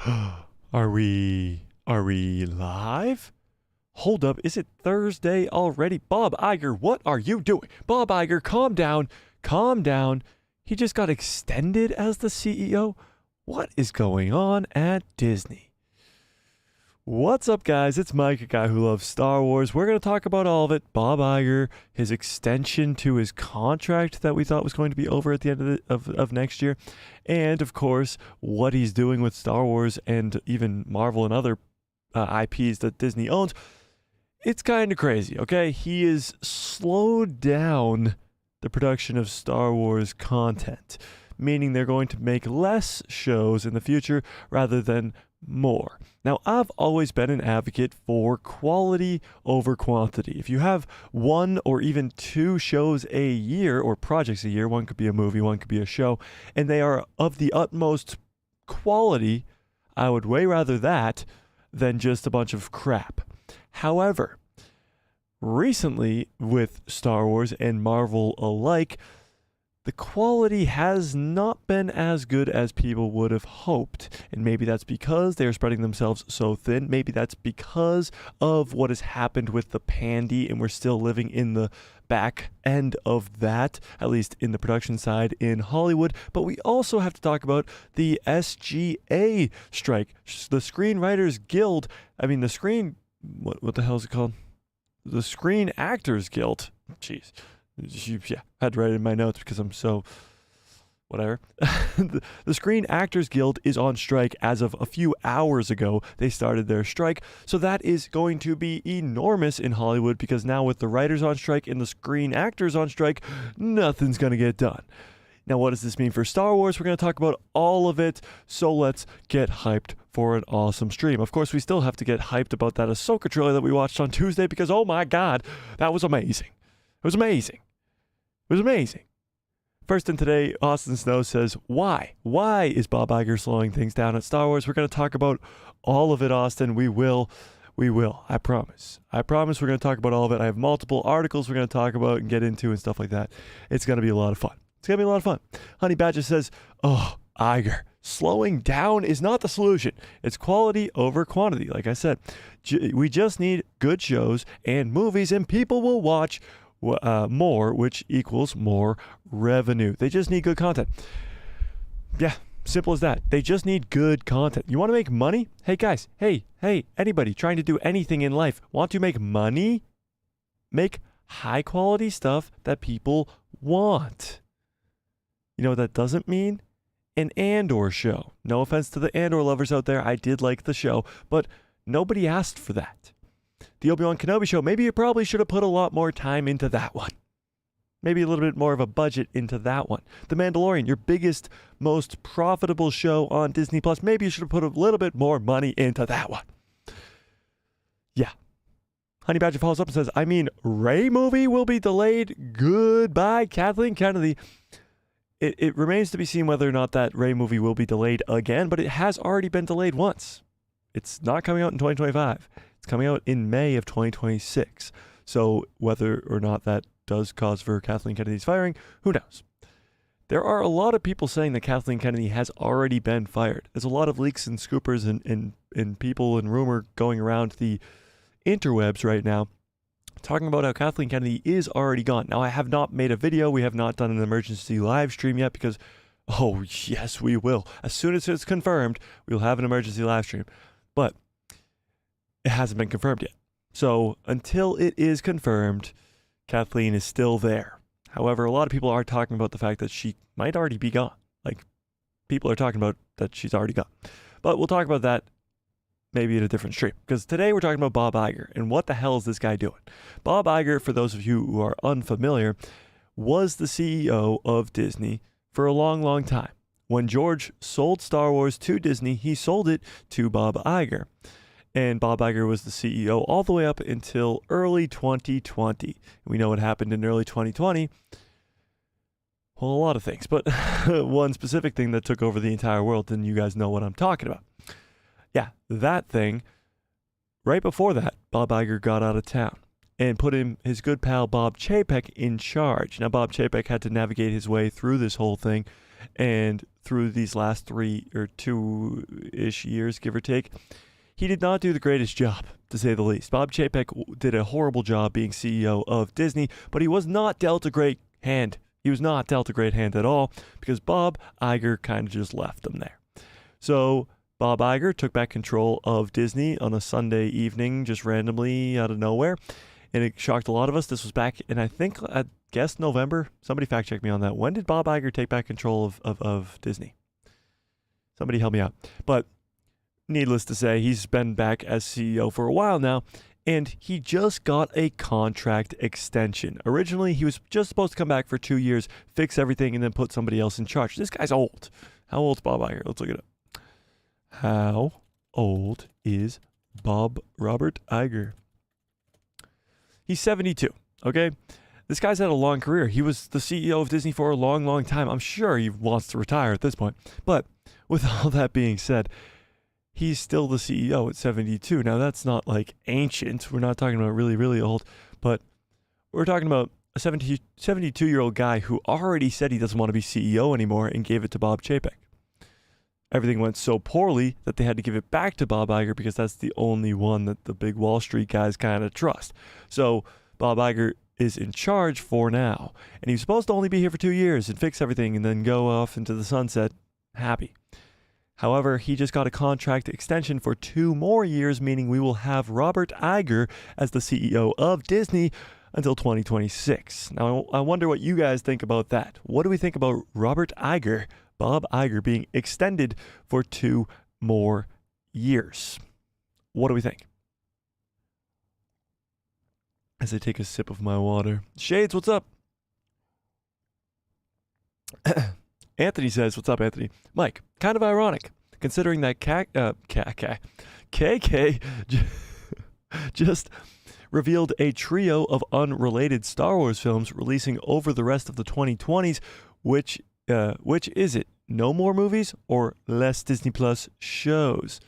Are we live? Hold up, is it Thursday already? Bob Iger, what are you doing? Bob Iger, calm down. Calm down. He just got extended as the CEO? What is going on at Disney? What's up, guys? It's Mike, a guy who loves Star Wars. We're going to talk about all of it. Bob Iger, his extension to his contract that we thought was going to be over at the end of next year, and, of course, what he's doing with Star Wars and even Marvel and other IPs that Disney owns. It's kind of crazy, okay? He is slowed down the production of Star Wars content, meaning they're going to make less shows in the future rather than more. Now, I've always been an advocate for quality over quantity. If you have one or even two shows a year, or projects a year, one could be a movie, one could be a show, and they are of the utmost quality, I would way rather that than just a bunch of crap. However, recently with Star Wars and Marvel alike, the quality has not been as good as people would have hoped. And maybe that's because they're spreading themselves so thin. Maybe that's because of what has happened with the pandy, and we're still living in the back end of that, at least in the production side in Hollywood. But we also have to talk about the SGA strike, the Screenwriters Guild. What the hell is it called? The Screen Actors Guild. Jeez. Yeah, I had to write it in my notes because I'm so whatever. The Screen Actors Guild is on strike as of a few hours ago. They started their strike. So that is going to be enormous in Hollywood, because now with the writers on strike and the screen actors on strike, nothing's going to get done. Now, what does this mean for Star Wars? We're going to talk about all of it, so let's get hyped for an awesome stream. Of course, we still have to get hyped about that Ahsoka trailer that we watched on Tuesday, because, oh my God, that was amazing. It was amazing. It was amazing. First in today, Austin Snow says, why? Why is Bob Iger slowing things down at Star Wars? We're going to talk about all of it, Austin. We will. I promise. I promise we're going to talk about all of it. I have multiple articles we're going to talk about and get into and stuff like that. It's going to be a lot of fun. Honey Badger says, oh, Iger, slowing down is not the solution. It's quality over quantity. Like I said, we just need good shows and movies, and people will watch more, which equals more revenue. They just need good content. Yeah, simple as that. They just need good content. You want to make money? Hey guys, hey, anybody trying to do anything in life, want to make money? Make high quality stuff that people want. You know what that doesn't mean? An Andor show. No offense to the Andor lovers out there. I did like the show, but nobody asked for that. The Obi-Wan Kenobi show, maybe you probably should have put a lot more time into that one. Maybe a little bit more of a budget into that one. The Mandalorian, your biggest, most profitable show on Disney Plus, maybe you should have put a little bit more money into that one. Yeah. Honey Badger follows up and says, Rey movie will be delayed. Goodbye, Kathleen Kennedy. It remains to be seen whether or not that Rey movie will be delayed again, but it has already been delayed once. It's not coming out in 2025. It's coming out in May of 2026. So whether or not that does cause for Kathleen Kennedy's firing, who knows? There are a lot of people saying that Kathleen Kennedy has already been fired. There's a lot of leaks and scoopers and people and rumor going around the interwebs right now talking about how Kathleen Kennedy is already gone. Now, I have not made a video. We have not done an emergency live stream yet because, oh, yes, we will. As soon as it's confirmed, we'll have an emergency live stream. But it hasn't been confirmed yet. So until it is confirmed, Kathleen is still there. However, a lot of people are talking about the fact that she might already be gone. Like, people are talking about that she's already gone. But we'll talk about that maybe in a different stream. Because today we're talking about Bob Iger. And what the hell is this guy doing? Bob Iger, for those of you who are unfamiliar, was the CEO of Disney for a long, long time. When George sold Star Wars to Disney, he sold it to Bob Iger. And Bob Iger was the CEO all the way up until early 2020. We know what happened in early 2020. Well, a lot of things, but one specific thing that took over the entire world, and you guys know what I'm talking about. Yeah, that thing. Right before that, Bob Iger got out of town and put his good pal Bob Chapek in charge. Now, Bob Chapek had to navigate his way through this whole thing And through these last 3 or 2-ish years, give or take, he did not do the greatest job, to say the least. Bob Chapek did a horrible job being CEO of Disney, but he was not dealt a great hand. He was not dealt a great hand at all because Bob Iger kind of just left him there. So Bob Iger took back control of Disney on a Sunday evening, just randomly out of nowhere. And it shocked a lot of us. This was back in, I guess, November. Somebody fact check me on that. When did Bob Iger take back control of Disney? Somebody help me out. But needless to say, he's been back as CEO for a while now, and he just got a contract extension. Originally, he was just supposed to come back for 2 years, fix everything, and then put somebody else in charge. This guy's old. How old's Bob Iger? Let's look it up. How old is Robert Iger? He's 72, okay? This guy's had a long career. He was the CEO of Disney for a long, long time. I'm sure he wants to retire at this point. But with all that being said, he's still the CEO at 72. Now, that's not like ancient. We're not talking about really, really old, but we're talking about a 72-year-old guy who already said he doesn't want to be CEO anymore and gave it to Bob Chapek. Everything went so poorly that they had to give it back to Bob Iger because that's the only one that the big Wall Street guys kind of trust. So Bob Iger is in charge for now, and he's supposed to only be here for 2 years and fix everything and then go off into the sunset happy. However, he just got a contract extension for 2 more years, meaning we will have Robert Iger as the CEO of Disney until 2026. Now, I wonder what you guys think about that. What do we think about Robert Iger, Bob Iger, being extended for 2 more years? What do we think? As I take a sip of my water. Shades, what's up? Anthony says, what's up, Anthony? Mike, kind of ironic, considering that KK just revealed a trio of unrelated Star Wars films releasing over the rest of the 2020s. Which is it? No more movies or less Disney Plus shows?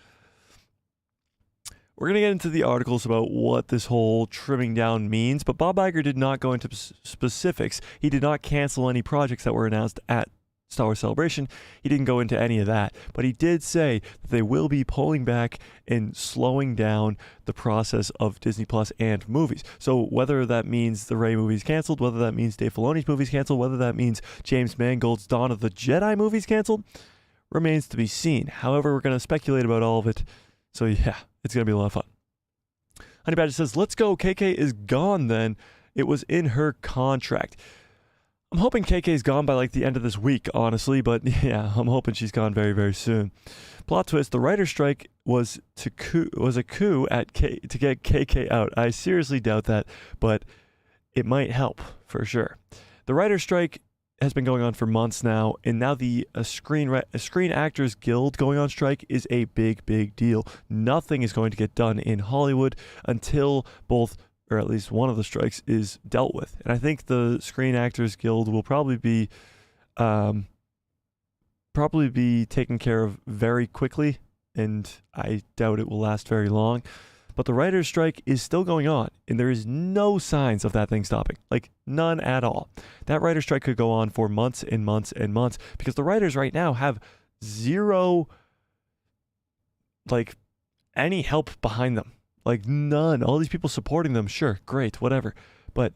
We're going to get into the articles about what this whole trimming down means, but Bob Iger did not go into specifics. He did not cancel any projects that were announced at Star Wars Celebration. He didn't go into any of that, but he did say that they will be pulling back and slowing down the process of Disney Plus and movies. So whether that means the Rey movie's canceled, whether that means Dave Filoni's movie's canceled, whether that means James Mangold's Dawn of the Jedi movie's canceled, remains to be seen. However, we're going to speculate about all of it. So yeah, it's going to be a lot of fun. Honey Badger says, let's go. KK is gone then. It was in her contract. I'm hoping KK's gone by like the end of this week, honestly, but yeah, I'm hoping she's gone very, very soon. Plot twist, the writer's strike was a coup to get KK out. I seriously doubt that, but it might help for sure. The writer's strike has been going on for months now, and now the Screen Actors Guild going on strike is a big, big deal. Nothing is going to get done in Hollywood until both, or at least one of the strikes, is dealt with. And I think the Screen Actors Guild will probably be taken care of very quickly, and I doubt it will last very long. But the writer's strike is still going on, and there is no signs of that thing stopping. Like, none at all. That writer's strike could go on for months and months and months, because the writers right now have zero, any help behind them. Like, none. All these people supporting them, sure, great, whatever. But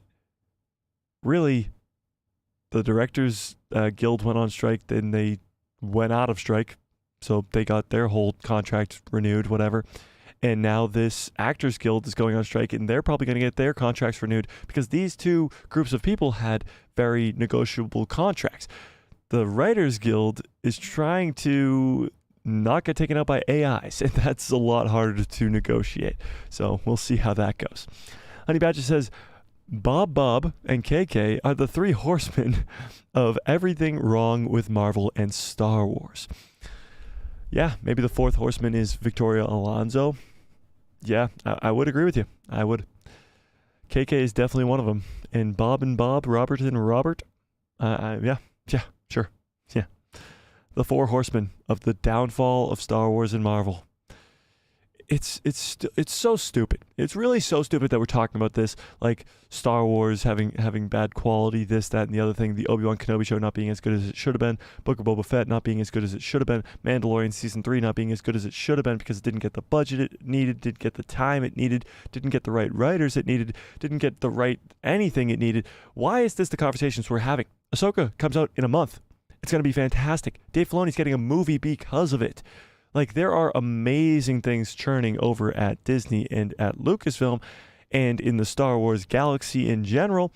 really, the Directors Guild went on strike, then they went out of strike, so they got their whole contract renewed, whatever. And now this Actors Guild is going on strike, and they're probably going to get their contracts renewed because these two groups of people had very negotiable contracts. The Writers Guild is trying to not get taken out by AIs, and that's a lot harder to negotiate. So we'll see how that goes. Honey Badger says, Bob, and KK are the 3 horsemen of everything wrong with Marvel and Star Wars. Yeah, maybe the 4th horseman is Victoria Alonso. Yeah, I would agree with you. I would. KK is definitely one of them. And Bob, Robert and Robert. Yeah, sure. Yeah. The 4 horsemen of the downfall of Star Wars and Marvel. it's so stupid. It's really so stupid that we're talking about this, like Star Wars having bad quality, this, that, and the other thing. The Obi-Wan Kenobi show not being as good as it should have been. Book of Boba Fett not being as good as it should have been. Mandalorian season 3 not being as good as it should have been because it didn't get the budget it needed, didn't get the time it needed, didn't get the right writers it needed, didn't get the right anything it needed. Why is this the conversations we're having? Ahsoka comes out in a month. It's going to be fantastic. Dave Filoni's getting a movie because of it. Like, there are amazing things churning over at Disney and at Lucasfilm and in the Star Wars galaxy in general.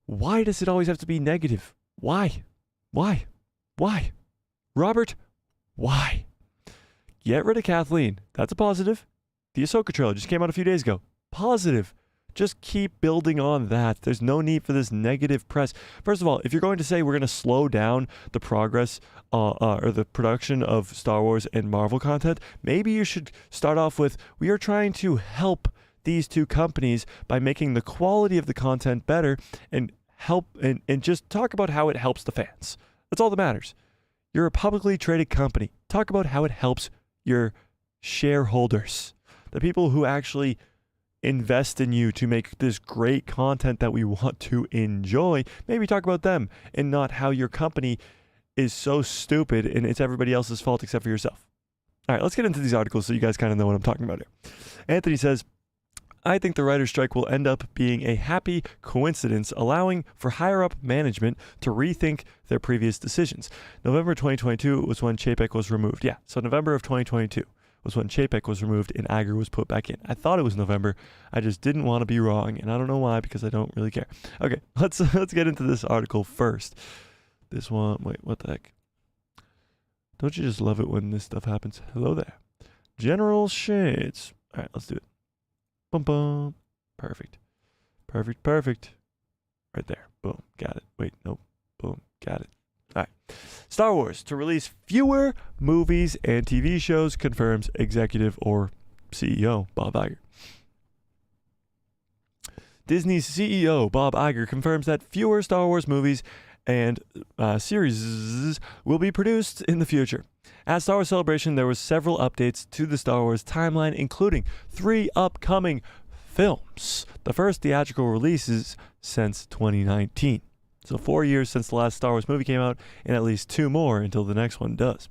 Why does it always have to be negative? Why? Robert, why? Get rid of Kathleen. That's a positive. The Ahsoka trailer just came out a few days ago. Positive. Just keep building on that. There's no need for this negative press. First of all, if you're going to say we're going to slow down the progress or the production of Star Wars and Marvel content, maybe you should start off with, we are trying to help these two companies by making the quality of the content better and just talk about how it helps the fans. That's all that matters. You're a publicly traded company. Talk about how it helps your shareholders, the people who actually invest in you to make this great content that we want to enjoy. Maybe talk about them and not how your company is so stupid and it's everybody else's fault except for yourself. All right, let's get into these articles so you guys kind of know what I'm talking about here. Anthony says, I think the writer's strike will end up being a happy coincidence, allowing for higher-up management to rethink their previous decisions. November 2022 was when Chapek was removed. Yeah, so November of 2022. Was when Chapek was removed and Iger was put back in. I thought it was November. I just didn't want to be wrong, and I don't know why because I don't really care. Okay, let's get into this article first. This one, wait, what the heck? Don't you just love it when this stuff happens? Hello there. General Shades. All right, let's do it. Bum bum. Perfect. Right there. Boom. Got it. Wait, nope. Boom. Got it. All right. Star Wars to release fewer movies and TV shows, confirms executive or CEO Bob Iger. Disney's CEO Bob Iger confirms that fewer Star Wars movies and series will be produced in the future. At Star Wars Celebration, there was several updates to the Star Wars timeline, including 3 upcoming films, the first theatrical releases since 2019. So 4 years since the last Star Wars movie came out, and at least 2 more until the next one does.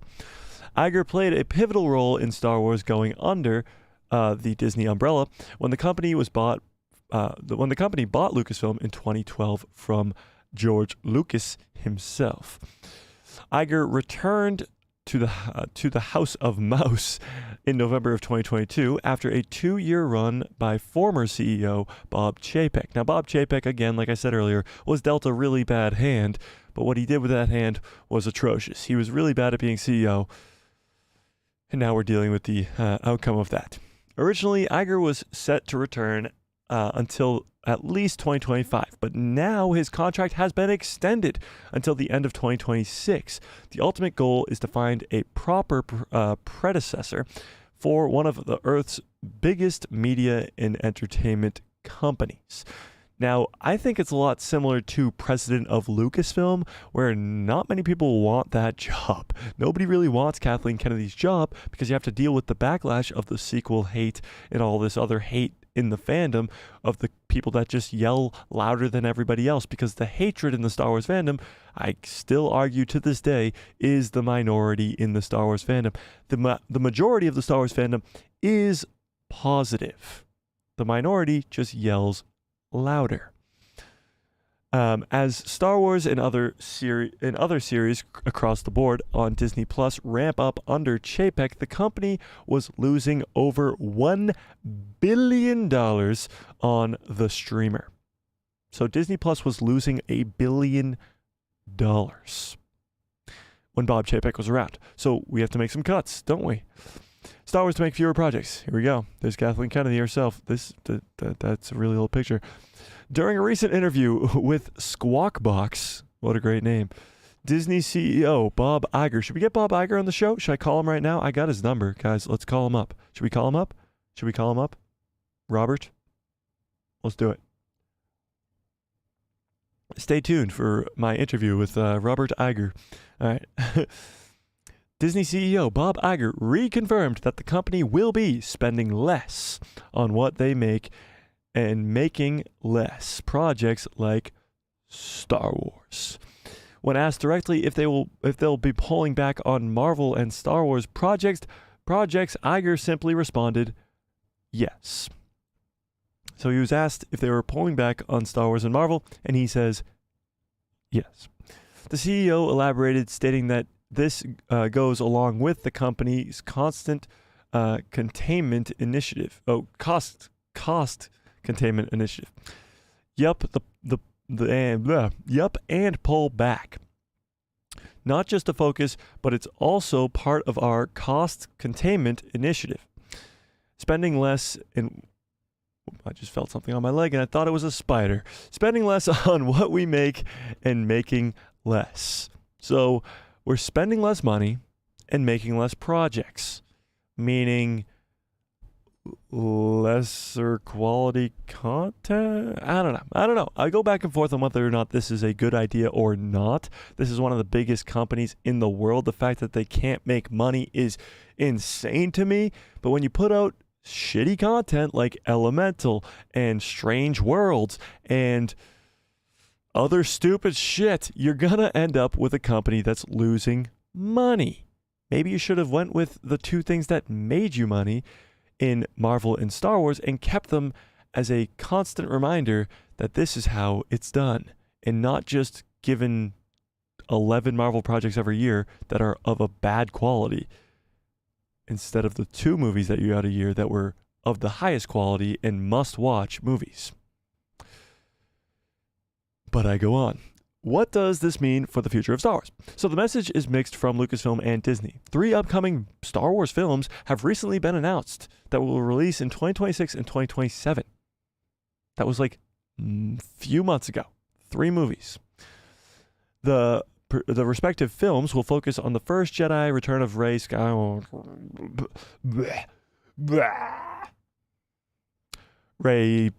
Iger played a pivotal role in Star Wars going under the Disney umbrella when the company bought Lucasfilm in 2012 from George Lucas himself. Iger returned to the House of Mouse in November of 2022 after a 2-year run by former CEO Bob Chapek. Now, Bob Chapek, again, like I said earlier, was dealt a really bad hand, but what he did with that hand was atrocious. He was really bad at being CEO, and now we're dealing with the outcome of that. Originally, Iger was set to return until at least 2025, but now his contract has been extended until the end of 2026. The ultimate goal is to find a proper predecessor for one of the Earth's biggest media and entertainment companies. Now, I think it's a lot similar to president of Lucasfilm, where not many people want that job. Nobody really wants Kathleen Kennedy's job because you have to deal with the backlash of the sequel hate and all this other hate in the fandom of the people that just yell louder than everybody else, because the hatred in the Star Wars fandom, I still argue to this day, is the minority in the Star Wars fandom. The majority of the Star Wars fandom is positive. The minority just yells louder. As Star Wars and other series across the board on Disney Plus ramp up under Chapek, the company was losing over $1 billion on the streamer. So Disney Plus was losing $1 billion when Bob Chapek was around. So we have to make some cuts, don't we? Star Wars to make fewer projects. Here we go. There's Kathleen Kennedy herself. That's a really old picture. During a recent interview with Squawkbox, what a great name, Disney CEO Bob Iger. Should we get Bob Iger on the show? Should I call him right now? I got his number, guys. Let's call him up. Should we call him up? Robert? Let's do it. Stay tuned for my interview with Robert Iger. All right. Disney CEO Bob Iger reconfirmed that the company will be spending less on what they make and making less projects like Star Wars. When asked directly if they'll be pulling back on Marvel and Star Wars projects, Iger simply responded, yes. So he was asked if they were pulling back on Star Wars and Marvel, and he says, yes. The CEO elaborated, stating that this goes along with the company's constant containment initiative. Oh, cost containment initiative. And pull back. Not just a focus, but it's also part of our cost containment initiative. Spending less in... I just felt something on my leg and I thought it was a spider. Spending less on what we make and making less. So we're spending less money and making less projects, meaning lesser quality content. I don't know. I go back and forth on whether or not this is a good idea or not. This is one of the biggest companies in the world. The fact that they can't make money is insane to me. But when you put out shitty content like Elemental and Strange Worlds and other stupid shit, you're gonna end up with a company that's losing money. Maybe you should have went with the two things that made you money in Marvel and Star Wars and kept them as a constant reminder that this is how it's done, and not just given 11 Marvel projects every year that are of a bad quality instead of the 2 movies that you got a year that were of the highest quality and must-watch movies. But I go on. What does this mean for the future of Star Wars? So the message is mixed from Lucasfilm and Disney. 3 upcoming Star Wars films have recently been announced that will release in 2026 and 2027. That was like a few months ago. 3 movies. The respective films will focus on the First Jedi, Return of Rey Skywalker, Rey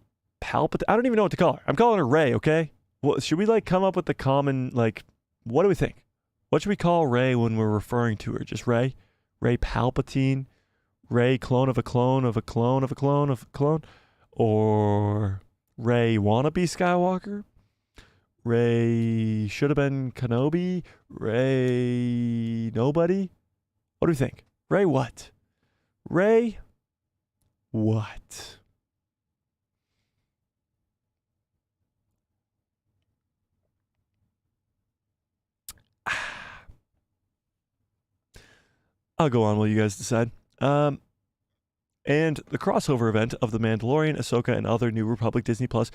Palpatine. I don't even know what to call her. I'm calling her Rey, okay? Well, should we come up with the common, what do we think? What should we call Rey when we're referring to her? Just Rey? Rey Palpatine? Rey clone of a clone of a clone of a clone of a clone? Or Rey wannabe Skywalker? Rey should have been Kenobi? Rey nobody? What do we think? Rey what? Rey what? I'll go on while you guys decide. And the crossover event of The Mandalorian, Ahsoka, and other New Republic Disney Plus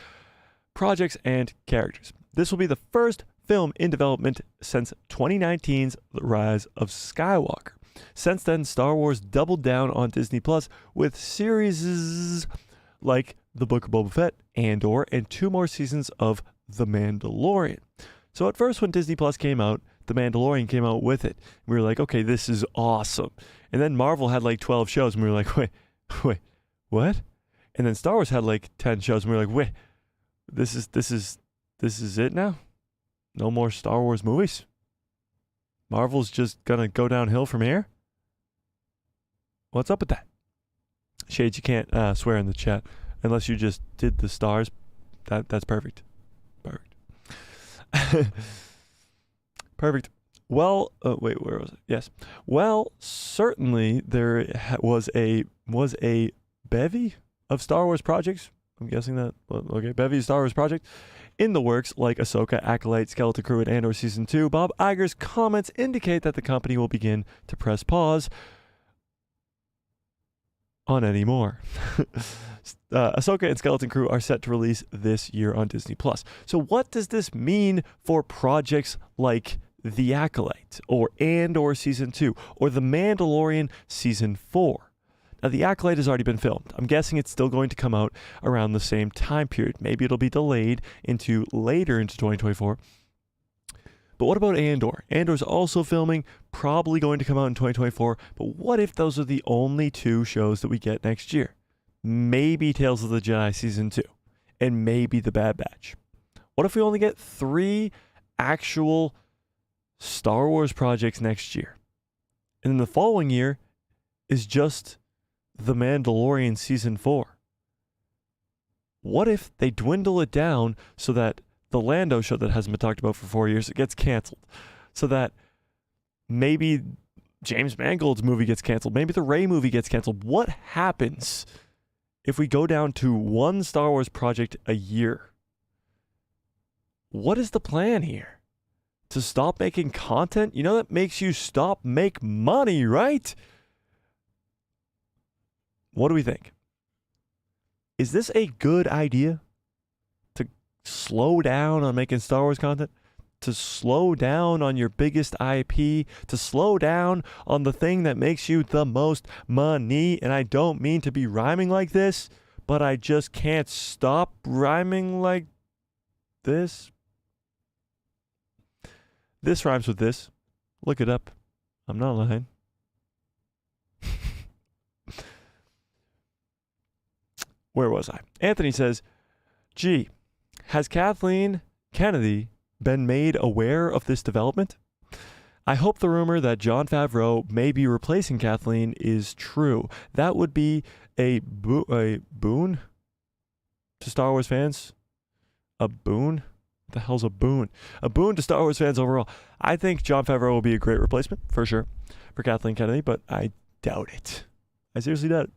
projects and characters. This will be the first film in development since 2019's The Rise of Skywalker. Since then, Star Wars doubled down on Disney Plus with series like The Book of Boba Fett, Andor, and 2 more seasons of The Mandalorian. So at first when Disney Plus came out, The Mandalorian came out with it. We were like, okay, this is awesome. And then Marvel had 12 shows, and we were like, wait, what? And then Star Wars had 10 shows, and we were like, wait, this is it now? No more Star Wars movies? Marvel's just gonna go downhill from here? What's up with that? Shades, you can't swear in the chat unless you just did the stars. That's perfect. Perfect. Well, wait, where was it? Yes. Well, certainly there was a bevy of Star Wars projects. I'm guessing that. Okay, bevy of Star Wars project in the works, like Ahsoka, Acolyte, Skeleton Crew, and Andor Season 2. Bob Iger's comments indicate that the company will begin to press pause on any more. Ahsoka and Skeleton Crew are set to release this year on Disney Plus. So what does this mean for projects like The Acolyte, or Andor Season 2, or The Mandalorian Season 4? Now, The Acolyte has already been filmed. I'm guessing it's still going to come out around the same time period. Maybe it'll be delayed later into 2024. But what about Andor? Andor's also filming, probably going to come out in 2024. But what if those are the only 2 shows that we get next year? Maybe Tales of the Jedi Season 2, and maybe The Bad Batch. What if we only get 3 actual Star Wars projects next year? And then the following year is just The Mandalorian Season 4. What if they dwindle it down so that the Lando show that hasn't been talked about for 4 years, it gets canceled? So that maybe James Mangold's movie gets canceled. Maybe the Rey movie gets canceled. What happens if we go down to one Star Wars project a year? What is the plan here? To stop making content? You know, that makes you make money, right? What do we think? Is this a good idea to slow down on making Star Wars content? To slow down on your biggest IP? To slow down on the thing that makes you the most money? And I don't mean to be rhyming like this, but I just can't stop rhyming like this. This rhymes with this. Look it up. I'm not lying. Where was I? Anthony says, gee, has Kathleen Kennedy been made aware of this development? I hope the rumor that Jon Favreau may be replacing Kathleen is true. That would be a boon to Star Wars fans. A boon? What the hell's a boon? A boon to Star Wars fans overall. I think Jon Favreau will be a great replacement, for sure, for Kathleen Kennedy, but I doubt it. I seriously doubt it.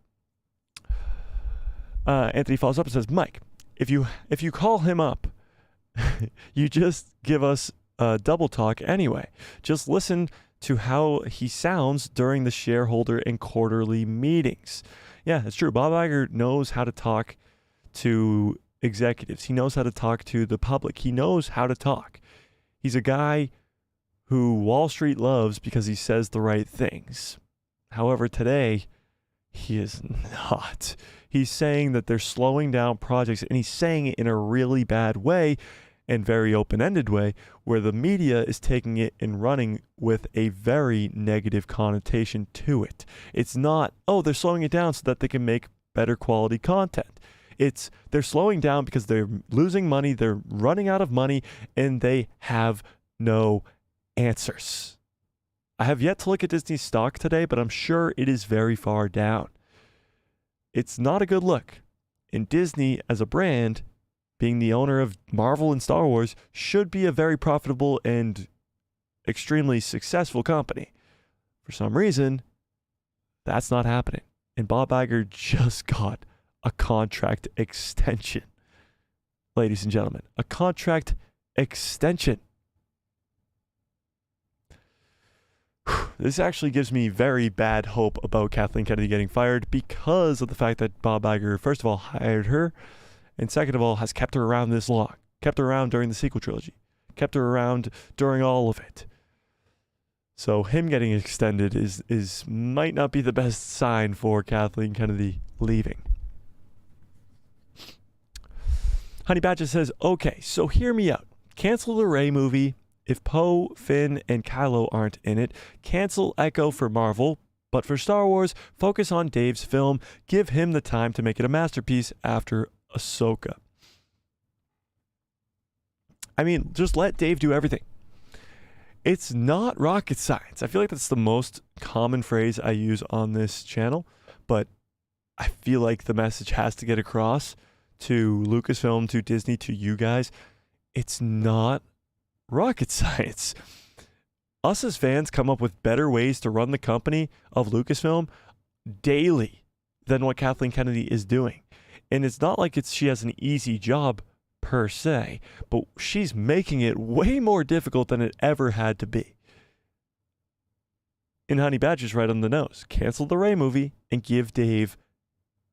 Anthony follows up and says, Mike, if you call him up, you just give us a double talk anyway. Just listen to how he sounds during the shareholder and quarterly meetings. Yeah, it's true. Bob Iger knows how to talk to executives. He knows how to talk to the public. He knows how to talk. He's a guy who Wall Street loves because he says the right things. However, today, he is not. He's saying that they're slowing down projects, and he's saying it in a really bad way and very open-ended way, where the media is taking it and running with a very negative connotation to it. It's not, oh, they're slowing it down so that they can make better quality content. It's they're slowing down because they're losing money, they're running out of money, and they have no answers. I have yet to look at Disney's stock today, but I'm sure it is very far down. It's not a good look. And Disney, as a brand, being the owner of Marvel and Star Wars, should be a very profitable and extremely successful company. For some reason, that's not happening. And Bob Iger just got a contract extension. Ladies and gentlemen, a contract extension. This actually gives me very bad hope about Kathleen Kennedy getting fired because of the fact that Bob Iger, first of all, hired her, and second of all, has kept her around this long. Kept her around during the sequel trilogy. Kept her around during all of it. So him getting extended is might not be the best sign for Kathleen Kennedy leaving. Honey Badger says, okay, so hear me out. Cancel the Rey movie. If Poe, Finn, and Kylo aren't in it, cancel Echo for Marvel, but for Star Wars, focus on Dave's film. Give him the time to make it a masterpiece after Ahsoka. I mean, just let Dave do everything. It's not rocket science. I feel like that's the most common phrase I use on this channel, but I feel like the message has to get across to Lucasfilm, to Disney, to you guys. It's not rocket science. Us as fans come up with better ways to run the company of Lucasfilm daily than what Kathleen Kennedy is doing. And it's not like she has an easy job per se, but she's making it way more difficult than it ever had to be. And Honey Badger's right on the nose. Cancel the Rey movie and give Dave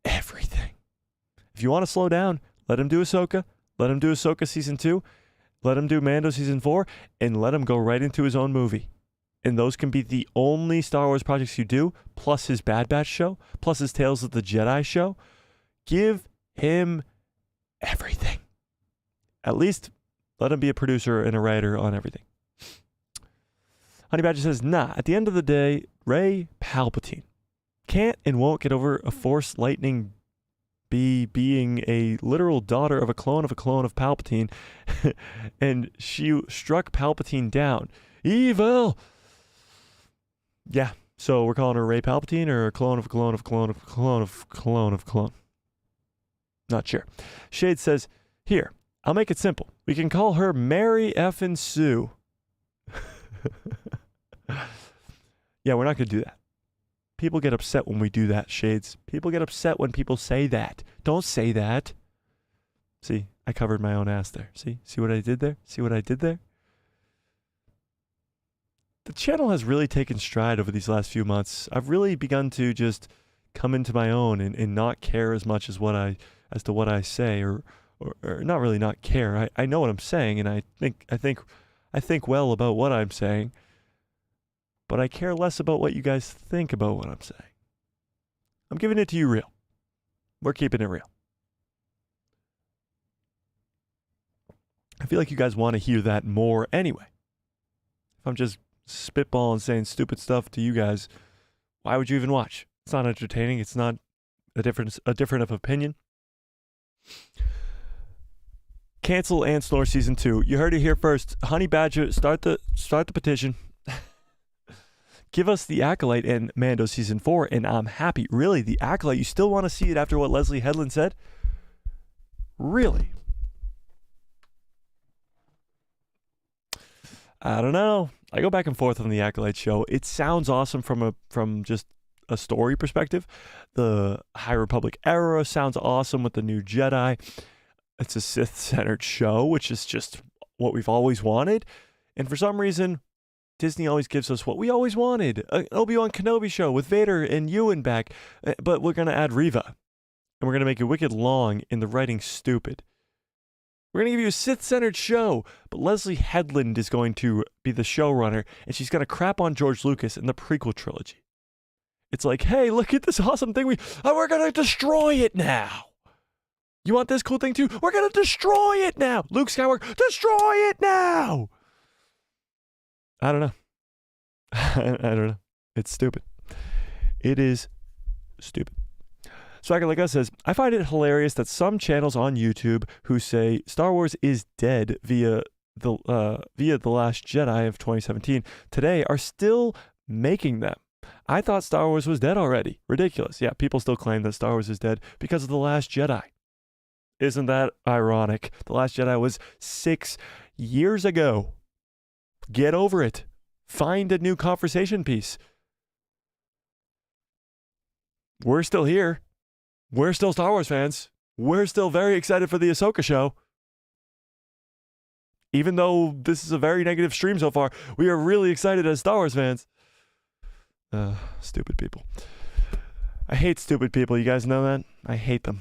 everything. If you want to slow down, let him do Ahsoka. Let him do Ahsoka Season 2. Let him do Mando Season 4, and let him go right into his own movie. And those can be the only Star Wars projects you do, plus his Bad Batch show, plus his Tales of the Jedi show. Give him everything. At least let him be a producer and a writer on everything. Honey Badger says, nah, at the end of the day, Rey Palpatine can't and won't get over a Force lightning being a literal daughter of a clone of Palpatine, and she struck Palpatine down. Evil! Yeah, So we're calling her Ray Palpatine or a clone of a clone of a clone of a clone of a clone of a clone. Not sure. Shade says, here, I'll make it simple. We can call her Mary effin' Sue. Yeah, we're not going to do that. People get upset when we do that, Shades. People get upset when people say that. Don't say that. See, I covered my own ass there. See what I did there? See what I did there? The channel has really taken stride over these last few months. I've really begun to just come into my own and not care as much as to what I say, or not really not care. I know what I'm saying, and I think well about what I'm saying, but I care less about what you guys think about what I'm saying. I'm giving it to you real. We're keeping it real. I feel like you guys want to hear that more anyway. If I'm just spitballing saying stupid stuff to you guys, why would you even watch? It's not entertaining. It's not a different of opinion. Cancel and Snore Season 2. You heard it here first. Honey Badger, start the petition. Give us The Acolyte and Mando Season 4, and I'm happy. Really, The Acolyte, you still want to see it after what Leslie Headland said? Really? I don't know. I go back and forth on the Acolyte show. It sounds awesome from just a story perspective. The High Republic era sounds awesome with the new Jedi. It's a Sith-centered show, which is just what we've always wanted. And for some reason, Disney always gives us what we always wanted. An Obi-Wan Kenobi show with Vader and Ewan back. But we're going to add Reva. And we're going to make it wicked long and the writing stupid. We're going to give you a Sith-centered show, but Leslie Headland is going to be the showrunner, and she's going to crap on George Lucas in the prequel trilogy. It's like, hey, look at this awesome thing. We're going to destroy it now. You want this cool thing too? We're going to destroy it now. Luke Skywalker, destroy it now. I don't know. I don't know. It's stupid. It is stupid. Swagger Like Us says, I find it hilarious that some channels on YouTube who say Star Wars is dead via the Last Jedi of 2017 today are still making them. I thought Star Wars was dead already. Ridiculous. Yeah, people still claim that Star Wars is dead because of The Last Jedi. Isn't that ironic? The Last Jedi was 6 years ago. Get over it. Find a new conversation piece. We're still here. We're still Star Wars fans. We're still very excited for the Ahsoka show. Even though this is a very negative stream so far, we are really excited as Star Wars fans. Stupid people. I hate stupid people. You guys know that? I hate them.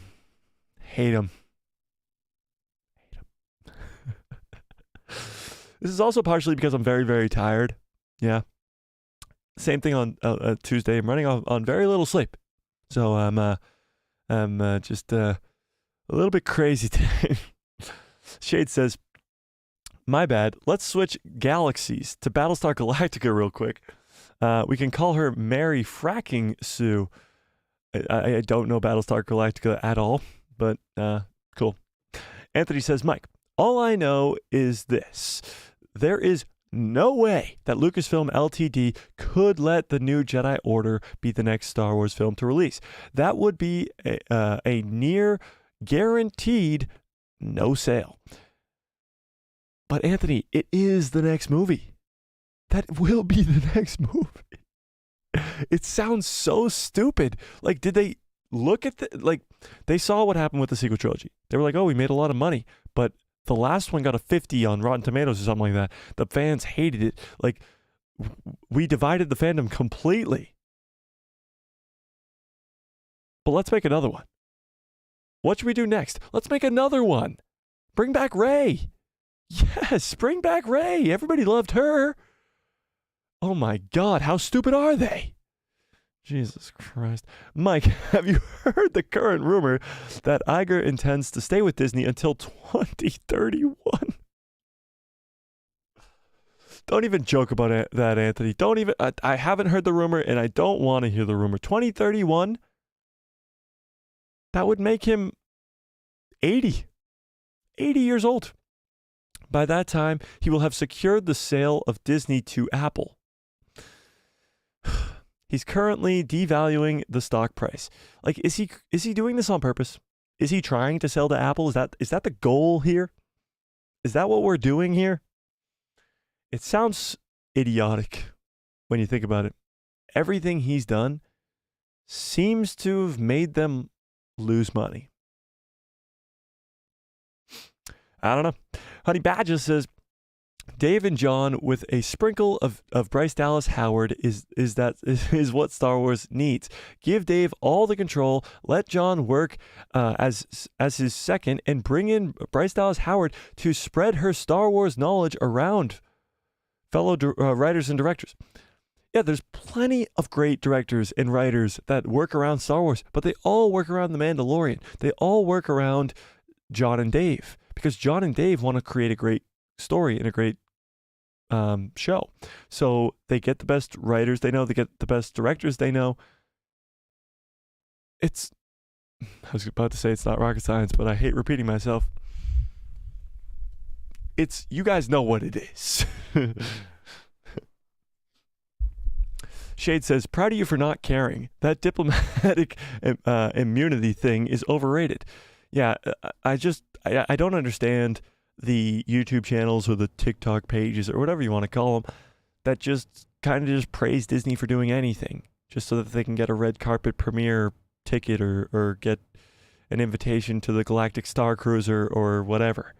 Hate them. Hate them. This is also partially because I'm very, very tired. Yeah. Same thing on Tuesday. I'm running on very little sleep. So I'm just a little bit crazy today. Shade says, my bad. Let's switch galaxies to Battlestar Galactica real quick. We can call her Mary Fracking Sue. I don't know Battlestar Galactica at all, but cool. Anthony says, Mike, all I know is this. There is no way that Lucasfilm Ltd. Could let the new Jedi Order be the next Star Wars film to release. That would be a near guaranteed no sale. But Anthony, it is the next movie. That will be the next movie. It sounds so stupid. Like, did they look at they saw what happened with the sequel trilogy. They were like, oh, we made a lot of money, but the last one got a 50 on Rotten Tomatoes or something like that. The fans hated it. Like, we divided the fandom completely. But let's make another one. What should we do next? Let's make another one. Bring back Rey. Yes, bring back Rey. Everybody loved her. Oh my God, how stupid are they? Jesus Christ. Mike, have you heard the current rumor that Iger intends to stay with Disney until 2031? Don't even joke about that, Anthony. Don't even. I haven't heard the rumor, and I don't want to hear the rumor. 2031? That would make him 80. 80 years old. By that time, he will have secured the sale of Disney to Apple. He's currently devaluing the stock price. Like, is he doing this on purpose? Is he trying to sell to Apple? Is that the goal here? Is that what we're doing here? It sounds idiotic when you think about it. Everything he's done seems to have made them lose money. I don't know. Honey Badger says, Dave and John with a sprinkle of Bryce Dallas Howard is what Star Wars needs. Give Dave all the control. Let John work as his second, and bring in Bryce Dallas Howard to spread her Star Wars knowledge around fellow writers and directors. Yeah, there's plenty of great directors and writers that work around Star Wars, but they all work around The Mandalorian. They all work around John and Dave, because John and Dave want to create a great story and a great show. So they get the best writers they know, they get the best directors they know. I was about to say it's not rocket science, but I hate repeating myself. You guys know what it is. Shade says, proud of you for not caring. That diplomatic immunity thing is overrated. Yeah, I don't understand the YouTube channels or the TikTok pages or whatever you want to call them that just kind of just praise Disney for doing anything just so that they can get a red carpet premiere ticket or get an invitation to the Galactic Star Cruiser or whatever.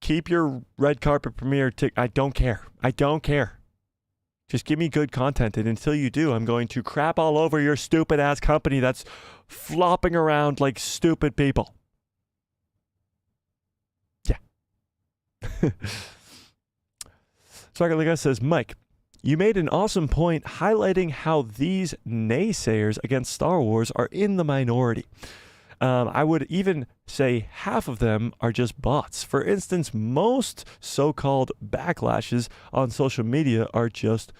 Keep your red carpet premiere ticket. I don't care. Just give me good content, and until you do, I'm going to crap all over your stupid ass company that's flopping around like stupid people. Yeah. Sargaliga says, Mike, you made an awesome point highlighting how these naysayers against Star Wars are in the minority. I would even say half of them are just bots. For instance, most so-called backlashes on social media are just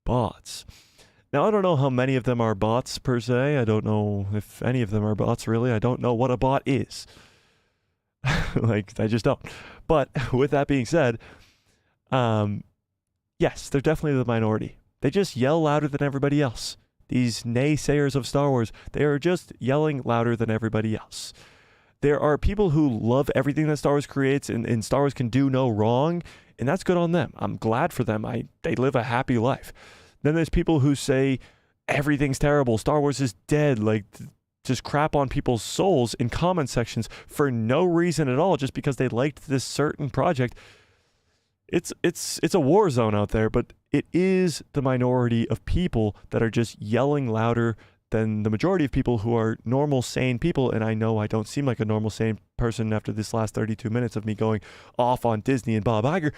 bots. Now, I don't know how many of them are bots per se. I don't know if any of them are bots, really. I don't know what a bot is. I just don't. But with that being said, yes, they're definitely the minority. They just yell louder than everybody else. These naysayers of Star Wars, they are just yelling louder than everybody else. There are people who love everything that Star Wars creates, and Star Wars can do no wrong, and that's good on them. I'm glad for them. They live a happy life. Then there's people who say everything's terrible, Star Wars is dead, just crap on people's souls in comment sections for no reason at all, just because they liked this certain project. It's a war zone out there, but it is the minority of people that are just yelling louder than the majority of people who are normal, sane people. And I know I don't seem like a normal, sane person after this last 32 minutes of me going off on Disney and Bob Iger,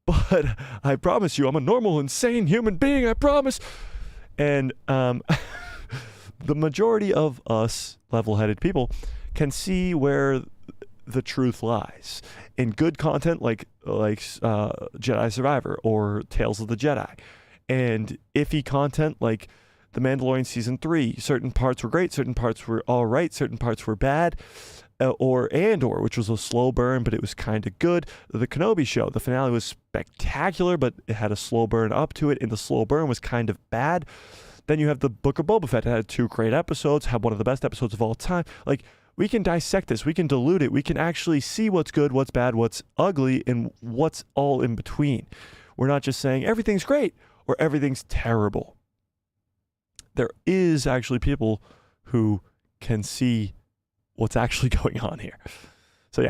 but I promise you, I'm a normal and sane human being, I promise. And the majority of us level-headed people can see where the truth lies in good content like Jedi Survivor or Tales of the Jedi, and iffy content like The Mandalorian Season 3. Certain parts were great, certain parts were all right, certain parts were bad, or Andor, which was a slow burn, but it was kind of good. The Kenobi show, the finale was spectacular, but it had a slow burn up to it, and the slow burn was kind of bad. Then you have the Book of Boba Fett. It had 2 great episodes, had one of the best episodes of all time. We can dissect this. We can dilute it. We can actually see what's good, what's bad, what's ugly, and what's all in between. We're not just saying everything's great or everything's terrible. There is actually people who can see what's actually going on here. So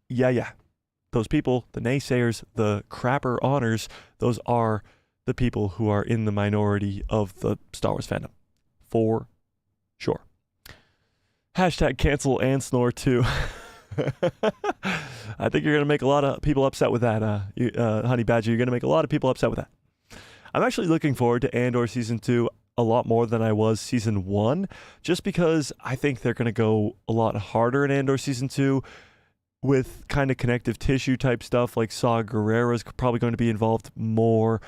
yeah. Those people, the naysayers, the crapper honors, those are the people who are in the minority of the Star Wars fandom. For sure. Hashtag cancel and snore too. I think you're going to make a lot of people upset with that, Honey Badger. You're going to make a lot of people upset with that. I'm actually looking forward to Andor Season 2 a lot more than I was Season 1, just because I think they're going to go a lot harder in Andor Season 2 with kind of connective tissue type stuff, like Saw Gerrera is probably going to be involved more.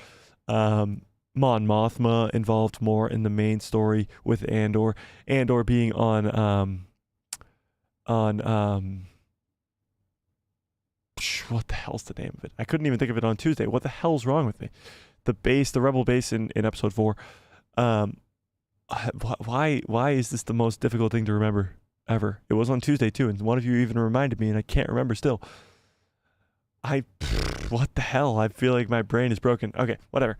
Mon Mothma involved more in the main story with Andor. Andor being on what the hell's the name of it? I couldn't even think of it on Tuesday. What the hell's wrong with me? the rebel base in episode 4. Why is this the most difficult thing to remember ever? It was on Tuesday too, and one of you even reminded me, and I can't remember still. What the hell? I feel like my brain is broken. Okay, whatever.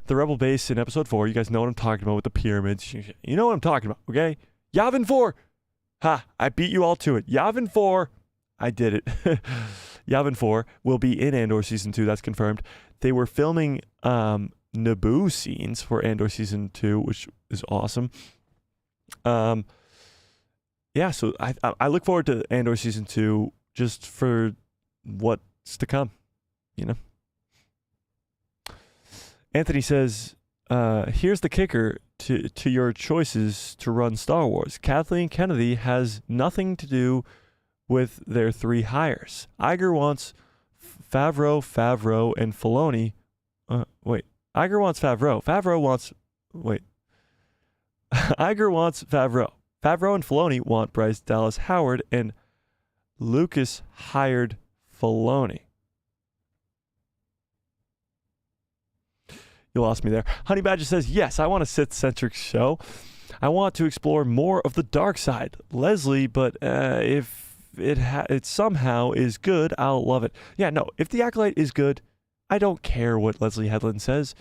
The rebel base in episode 4, you guys know what I'm talking about with the pyramids. You know what I'm talking about, okay? Yavin 4! Ha! I beat you all to it. Yavin 4! I did it. Yavin 4 will be in Andor Season 2, that's confirmed. They were filming Naboo scenes for Andor Season 2, which is awesome. Yeah, so I look forward to Andor Season 2 just for what's to come, you know? Anthony says, here's the kicker to your choices to run Star Wars. Kathleen Kennedy has nothing to do with their 3 hires. Iger wants Favreau, and Filoni. Iger wants Favreau. Iger wants Favreau. Favreau and Filoni want Bryce Dallas Howard, and Lucas hired Filoni. You lost me there. Honey Badger says, yes, I want a Sith-centric show. I want to explore more of the dark side. Leslie, but if it somehow is good, I'll love it. Yeah, no, if The Acolyte is good, I don't care what Leslie Headland says.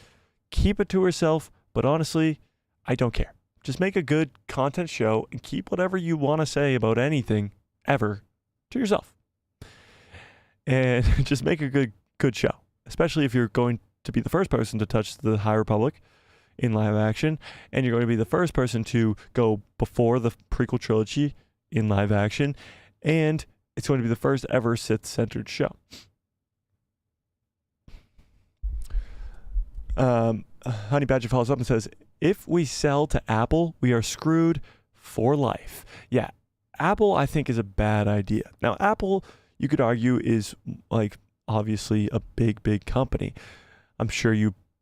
Keep it to herself, but honestly, I don't care. Just make a good content show and keep whatever you want to say about anything ever to yourself. And just make a good show, especially if you're going to be the first person to touch the High Republic in live action, and you're going to be the first person to go before the prequel trilogy in live action, and it's going to be the first ever Sith-centered show. Honey Badger follows up and says, if we sell to Apple, we are screwed for life. Yeah, Apple, I think, is a bad idea. Now, Apple, you could argue, is like obviously a big company. I'm sure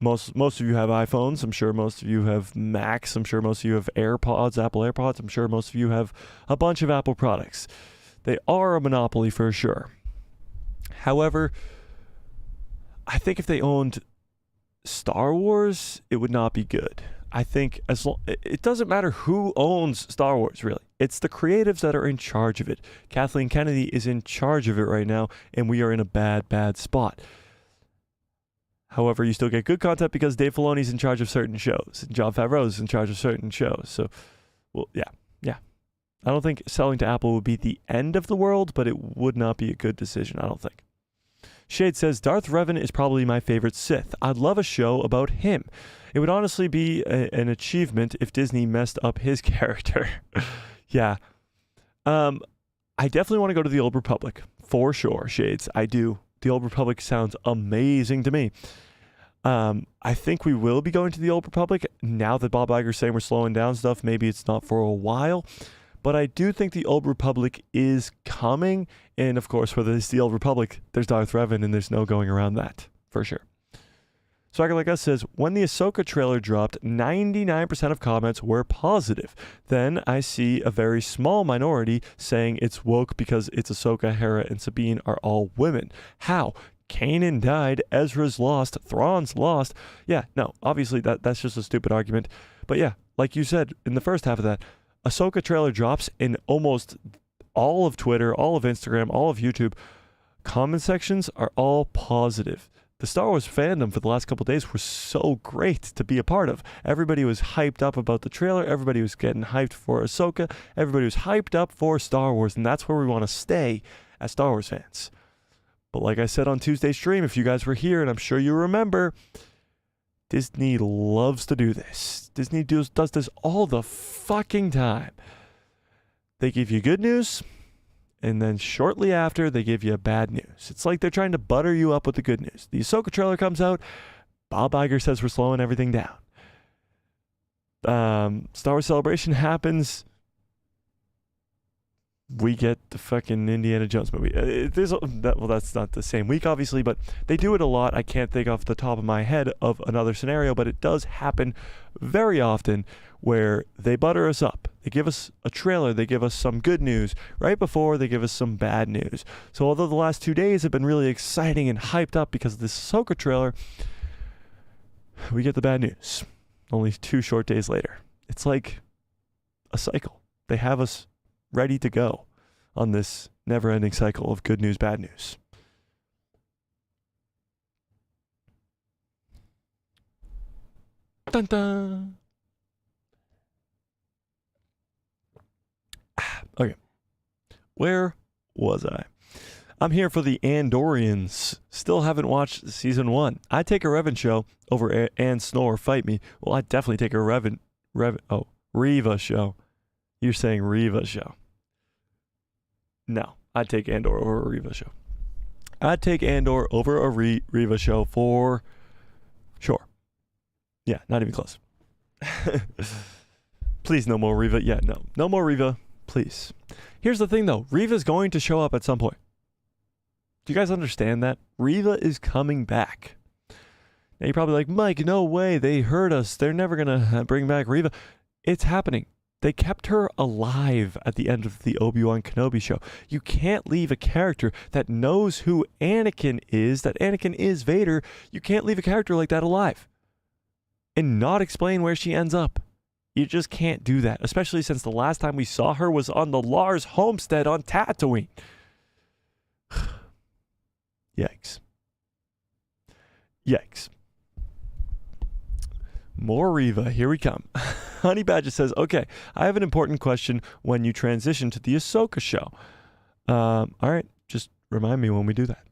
most of you have iPhones. I'm sure most of you have Macs. I'm sure most of you have AirPods, Apple AirPods. I'm sure most of you have a bunch of Apple products. They are a monopoly for sure. However, I think if they owned Star Wars, it would not be good. I think it doesn't matter who owns Star Wars, really. It's the creatives that are in charge of it. Kathleen Kennedy is in charge of it right now, and we are in a bad spot. However, you still get good content because Dave Filoni's in charge of certain shows, and Jon Favreau's in charge of certain shows. So, well, yeah. I don't think selling to Apple would be the end of the world, but it would not be a good decision, I don't think. Shade says, Darth Revan is probably my favorite Sith. I'd love a show about him. It would honestly be an achievement if Disney messed up his character. Yeah. I definitely want to go to the Old Republic, for sure, Shades. I do. The Old Republic sounds amazing to me. I think we will be going to the Old Republic now that Bob Iger's saying we're slowing down stuff. Maybe it's not for a while. But I do think the Old Republic is coming. And of course, whether it's the Old Republic, there's Darth Revan, and there's no going around that, for sure. Swagger Like Us says, when the Ahsoka trailer dropped, 99% of comments were positive. Then I see a very small minority saying it's woke because it's Ahsoka, Hera, and Sabine are all women. How? Kanan died, Ezra's lost, Thrawn's lost. Yeah, no, obviously that's just a stupid argument. But yeah, like you said in the first half of that, Ahsoka trailer drops in almost all of Twitter, all of Instagram, all of YouTube. Comment sections are all positive. The Star Wars fandom for the last couple of days was so great to be a part of. Everybody was hyped up about the trailer. Everybody was getting hyped for Ahsoka. Everybody was hyped up for Star Wars, and that's where we want to stay as Star Wars fans. But like I said on Tuesday's stream, if you guys were here, and I'm sure you remember, Disney loves to do this. Disney does this all the fucking time. They give you good news, and then shortly after, they give you bad news. It's like they're trying to butter you up with the good news. The Ahsoka trailer comes out. Bob Iger says we're slowing everything down. Star Wars Celebration happens. We get the fucking Indiana Jones movie. That's not the same week, obviously, but they do it a lot. I can't think off the top of my head of another scenario, but it does happen very often where they butter us up. They give us a trailer. They give us some good news right before they give us some bad news. So although the last 2 days have been really exciting and hyped up because of this Ahsoka trailer, we get the bad news. Only 2 short days later. It's like a cycle. They have us ready to go on this never-ending cycle of good news, bad news. Dun dun. Okay. Where was I? I'm here for the Andorians. Still haven't watched season 1. I'd take a Revan show over Ann Snore Fight Me. Well, I'd definitely take a Reva show. You're saying Reva show. No, I'd take Andor over a Reva show. I'd take Andor over a Reva show for sure. Yeah, not even close. Please, no more Reva. Yeah, no. No more Reva, please. Here's the thing, though. Reva's going to show up at some point. Do you guys understand that? Reva is coming back. Now, you're probably like, Mike, no way. They heard us. They're never going to bring back Reva. It's happening. They kept her alive at the end of the Obi-Wan Kenobi show. You can't leave a character that knows who Anakin is, that Anakin is Vader. You can't leave a character like that alive and not explain where she ends up. You just can't do that, especially since the last time we saw her was on the Lars homestead on Tatooine. Yikes. Yikes. More Reva. Here we come. Honey Badger says, okay, I have an important question when you transition to the Ahsoka show. All right, just remind me when we do that.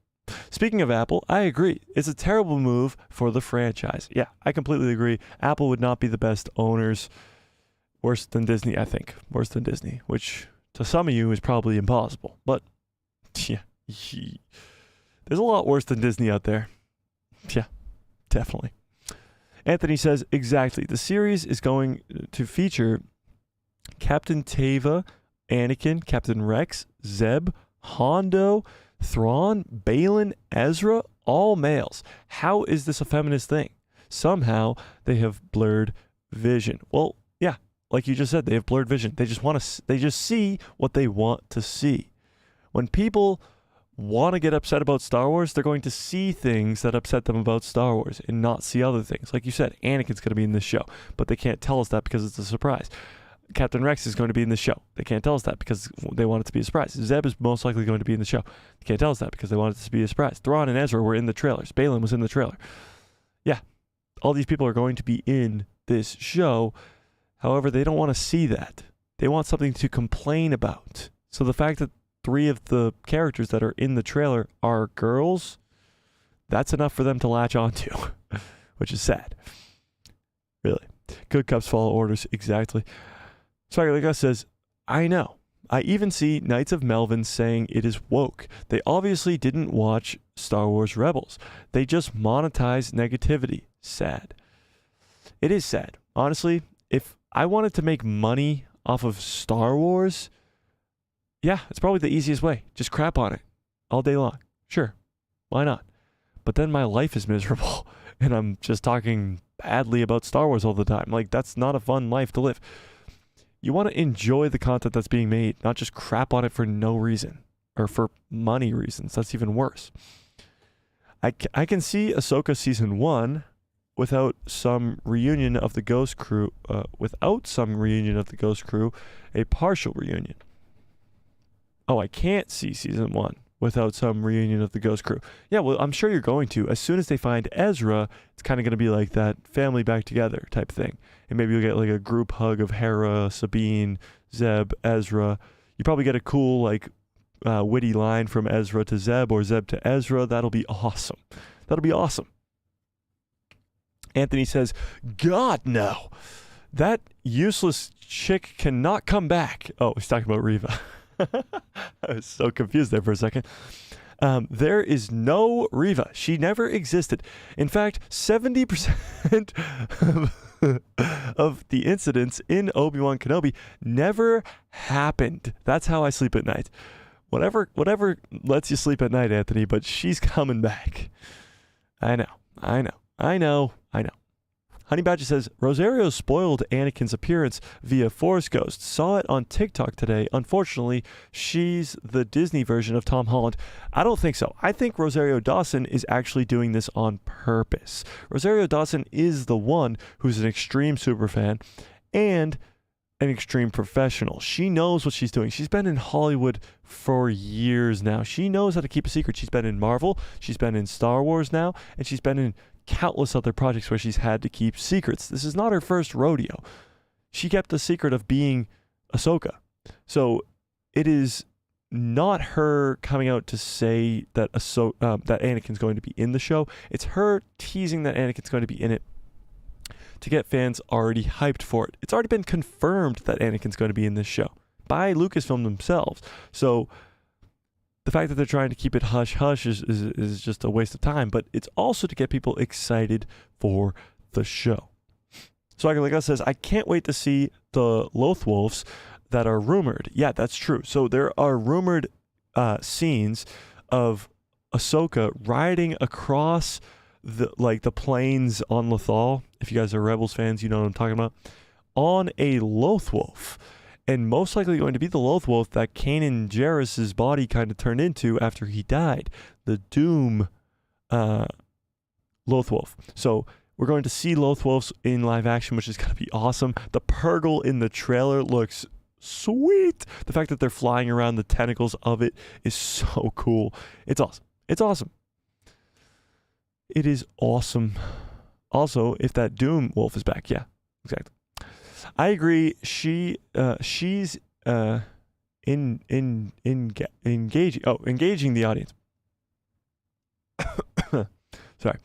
Speaking of Apple, I agree. It's a terrible move for the franchise. Yeah, I completely agree. Apple would not be the best owners. Worse than Disney, I think. Worse than Disney, which to some of you is probably impossible. But, yeah, there's a lot worse than Disney out there. Yeah, definitely. Anthony says, exactly. The series is going to feature Captain Teva, Anakin, Captain Rex, Zeb, Hondo, Thrawn, Balin, Ezra, all males. How is this a feminist thing? Somehow they have blurred vision. Well, yeah, like you just said, they have blurred vision. They just see what they want to see. When people want to get upset about Star Wars, they're going to see things that upset them about Star Wars and not see other things. Like you said, Anakin's going to be in this show, but they can't tell us that because it's a surprise. Captain Rex is going to be in the show. They can't tell us that because they want it to be a surprise. Zeb is most likely going to be in the show. They can't tell us that because they want it to be a surprise. Thrawn and Ezra were in the trailers. Balin was in the trailer. Yeah, all these people are going to be in this show. However, they don't want to see that. They want something to complain about. So the fact that 3 of the characters that are in the trailer are girls, that's enough for them to latch onto, which is sad. Really. Good cups follow orders. Exactly. Swagger says, I know. I even see Knights of Melvin saying it is woke. They obviously didn't watch Star Wars Rebels. They just monetize negativity. Sad. It is sad. Honestly, if I wanted to make money off of Star Wars, yeah, it's probably the easiest way. Just crap on it all day long. Sure. Why not? But then my life is miserable and I'm just talking badly about Star Wars all the time. Like, that's not a fun life to live. You want to enjoy the content that's being made, not just crap on it for no reason or for money reasons. That's even worse. I can see Ahsoka season 1 without some reunion of the Ghost Crew, a partial reunion. Oh, I can't see season 1 without some reunion of the Ghost Crew. Yeah, well, I'm sure you're going to. As soon as they find Ezra, it's kind of going to be like that family back together type thing. And maybe you'll get like a group hug of Hera, Sabine, Zeb, Ezra. You probably get a cool, like, witty line from Ezra to Zeb or Zeb to Ezra. That'll be awesome. That'll be awesome. Anthony says, God, no. That useless chick cannot come back. Oh, he's talking about Reva. I was so confused there for a second. There is no Reva. She never existed. In fact, 70% of the incidents in Obi-Wan Kenobi never happened. That's how I sleep at night. Whatever lets you sleep at night, Anthony, but she's coming back. I know. Honey Badger says, Rosario spoiled Anakin's appearance via Force Ghost. Saw it on TikTok today. Unfortunately, she's the Disney version of Tom Holland. I don't think so. I think Rosario Dawson is actually doing this on purpose. Rosario Dawson is the one who's an extreme superfan and an extreme professional. She knows what she's doing. She's been in Hollywood for years now. She knows how to keep a secret. She's been in Marvel. She's been in Star Wars now. And she's been in countless other projects where she's had to keep secrets. This is not her first rodeo. She kept the secret of being Ahsoka. So it is not her coming out to say that that Anakin's going to be in the show. It's her teasing that Anakin's going to be in it to get fans already hyped for it. It's already been confirmed that Anakin's going to be in this show by Lucasfilm themselves. So the fact that they're trying to keep it hush-hush is just a waste of time, but it's also to get people excited for the show. So like I says, I can't wait to see the Lothwolves that are rumored. Yeah, that's true. So there are rumored scenes of Ahsoka riding across the plains on Lothal. If you guys are Rebels fans, you know what I'm talking about. On a Lothwolf. And most likely going to be the Lothwolf that Kanan Jarrus's body kind of turned into after he died. The Doom Lothwolf. So we're going to see Lothwolves in live action, which is going to be awesome. The Purgle in the trailer looks sweet. The fact that they're flying around the tentacles of it is so cool. It's awesome. It's awesome. It is awesome. Also, if that Doom Wolf is back. Yeah, exactly. I agree. She's engaging the audience. Sorry.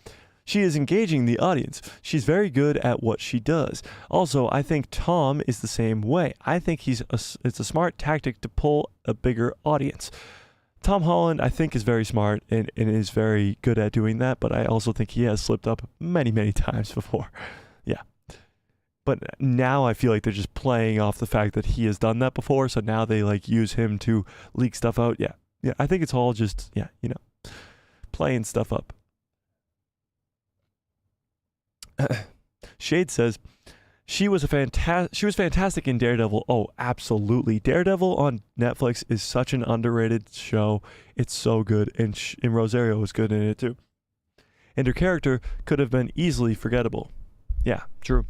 She is engaging the audience. She's very good at what she does. Also, I think Tom is the same way. I think it's a smart tactic to pull a bigger audience. Tom Holland, I think, is very smart and is very good at doing that, but I also think he has slipped up many, many times before. Yeah. But now I feel like they're just playing off the fact that he has done that before, so now they use him to leak stuff out. Yeah. Yeah, I think it's all just, playing stuff up. Shade says, she was fantastic in Daredevil. Oh, absolutely. Daredevil on Netflix is such an underrated show. It's so good, and Rosario was good in it too. And her character could have been easily forgettable. Yeah, true.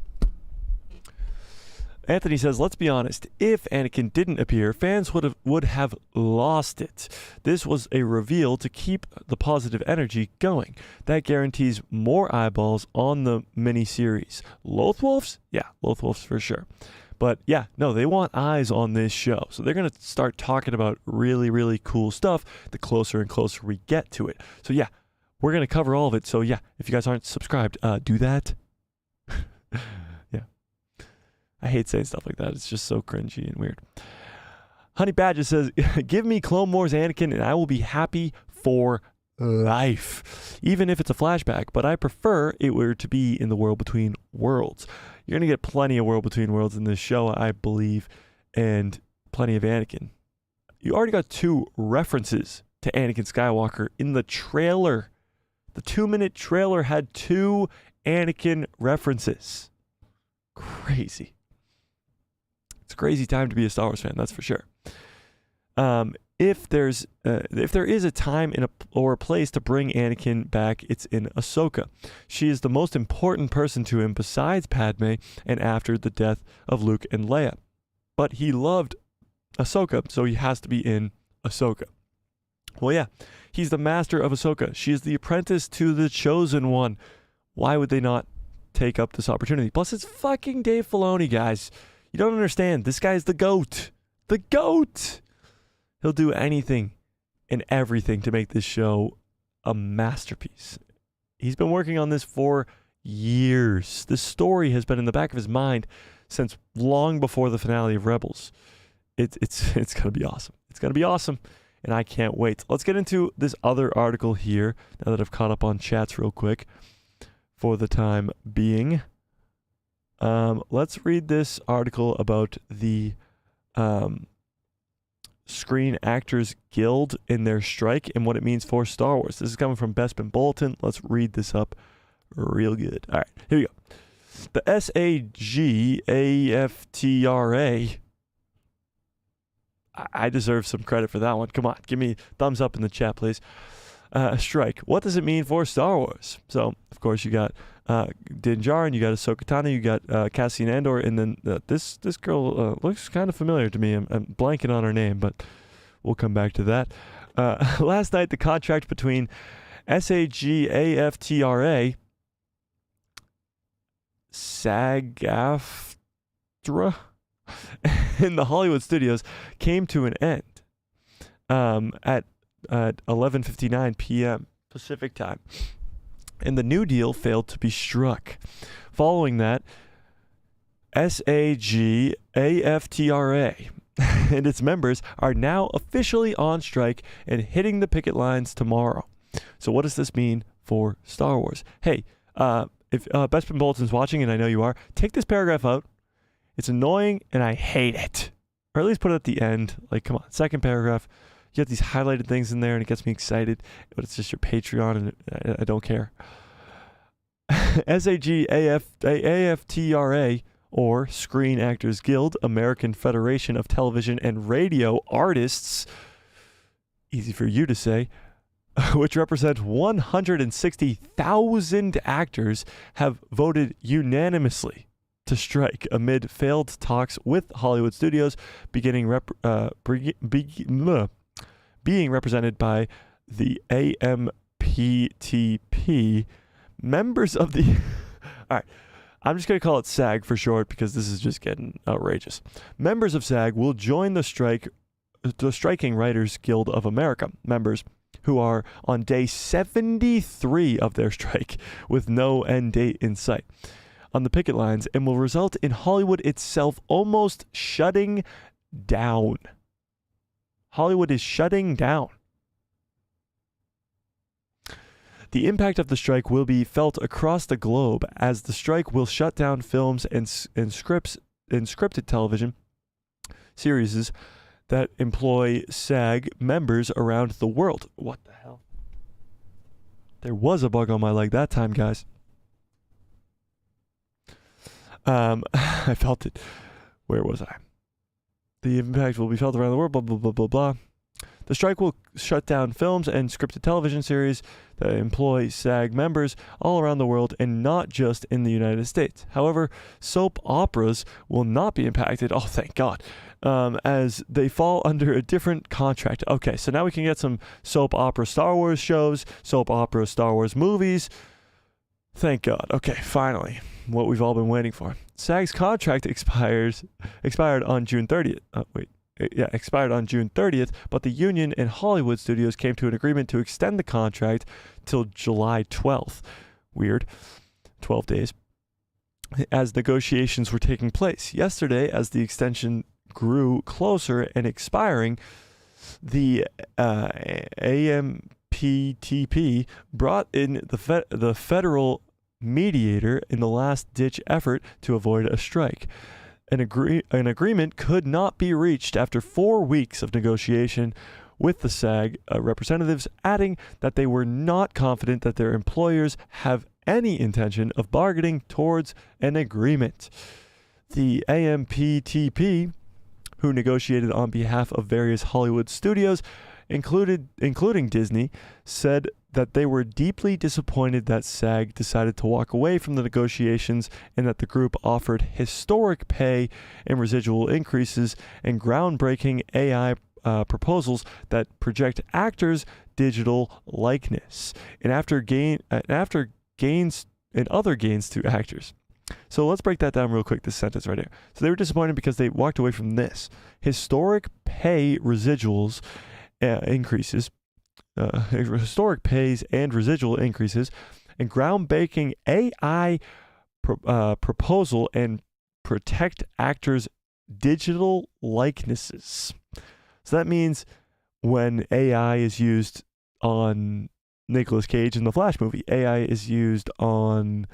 Anthony says, let's be honest, if Anakin didn't appear, fans would have lost it. This was a reveal to keep the positive energy going. That guarantees more eyeballs on the miniseries. Lothwolves? Yeah, Lothwolves for sure. But yeah, no, they want eyes on this show. So they're going to start talking about really, really cool stuff the closer and closer we get to it. So yeah, we're going to cover all of it. So yeah, if you guys aren't subscribed, do that. I hate saying stuff like that. It's just so cringy and weird. Honey Badger says, give me Clone Wars Anakin and I will be happy for life. Even if it's a flashback, but I prefer it were to be in the World Between Worlds. You're going to get plenty of World Between Worlds in this show, I believe, and plenty of Anakin. You already got 2 references to Anakin Skywalker in the trailer. The 2-minute trailer had 2 Anakin references. Crazy. It's a crazy time to be a Star Wars fan, that's for sure. If there is a time or a place to bring Anakin back, it's in Ahsoka. She is the most important person to him besides Padme and after the death of Luke and Leia. But he loved Ahsoka, so he has to be in Ahsoka. Well, yeah, he's the master of Ahsoka. She is the apprentice to the chosen one. Why would they not take up this opportunity? Plus, it's fucking Dave Filoni, guys. You don't understand. This guy's the GOAT. The GOAT. He'll do anything and everything to make this show a masterpiece. He's been working on this for years. This story has been in the back of his mind since long before the finale of Rebels. It's going to be awesome. It's going to be awesome, and I can't wait. Let's get into this other article here now that I've caught up on chats real quick for the time being. Let's read this article about the Screen Actors Guild and their strike and what it means for Star Wars. This is coming from Bespin Bulletin. Let's read this up real good. All right, here we go. The SAGAFTRA. I deserve some credit for that one. Come on, give me thumbs up in the chat, please. Strike. What does it mean for Star Wars? So, of course, you got Din Djarin, you got Ahsoka Tano, you got Cassian Andor, and then this girl looks kind of familiar to me. I'm blanking on her name, but we'll come back to that. Last night, the contract between SAGAFTRA, SAG-AFTRA, in the Hollywood studios came to an end at 11:59 p.m. Pacific time, and the new deal failed to be struck. Following that, SAGAFTRA and its members are now officially on strike and hitting the picket lines tomorrow. So what does this mean for Star Wars? Hey, if Bespin Bolton's watching, and I know you are, take this paragraph out. It's annoying, and I hate it. Or at least put it at the end. Like, come on, second paragraph. You have these highlighted things in there, and it gets me excited. But it's just your Patreon, and I don't care. SAGAFTRA, or Screen Actors Guild, American Federation of Television and Radio Artists, easy for you to say, which represent 160,000 actors, have voted unanimously to strike amid failed talks with Hollywood studios, being represented by the AMPTP. Members of the... All right, I'm just going to call it SAG for short because this is just getting outrageous. Members of SAG will join the Striking Writers Guild of America members, who are on day 73 of their strike with no end date in sight, on the picket lines, and will result in Hollywood itself almost shutting down. Hollywood is shutting down. The impact of the strike will be felt across the globe, as the strike will shut down films and scripted television series that employ SAG members around the world. What the hell? There was a bug on my leg that time, guys. I felt it. Where was I? The impact will be felt around the world, blah, blah, blah, blah, blah. The strike will shut down films and scripted television series that employ SAG members all around the world and not just in the United States. However, soap operas will not be impacted. Oh, thank God. As they fall under a different contract. Okay, so now we can get some soap opera Star Wars shows, soap opera Star Wars movies. Thank God. Okay, finally, what we've all been waiting for. SAG's contract expired on June 30th. Expired on June 30th, but the union and Hollywood studios came to an agreement to extend the contract till July 12th. Weird. 12 days. As negotiations were taking place. Yesterday, as the extension grew closer and expiring, the AMPTP brought in the federal mediator in the last-ditch effort to avoid a strike. An agreement could not be reached after 4 weeks of negotiation, with the SAG representatives adding that they were not confident that their employers have any intention of bargaining towards an agreement. The AMPTP, who negotiated on behalf of various Hollywood studios, including Disney, said that they were deeply disappointed that SAG decided to walk away from the negotiations, and that the group offered historic pay and residual increases and groundbreaking AI proposals that project actors' digital likeness and other gains to actors. So let's break that down real quick, this sentence right here. So they were disappointed because they walked away from this. Historic pay residuals increases, historic pays and residual increases, and groundbreaking AI proposal and protect actors' digital likenesses. So that means when AI is used on Nicolas Cage in the Flash movie, AI is used on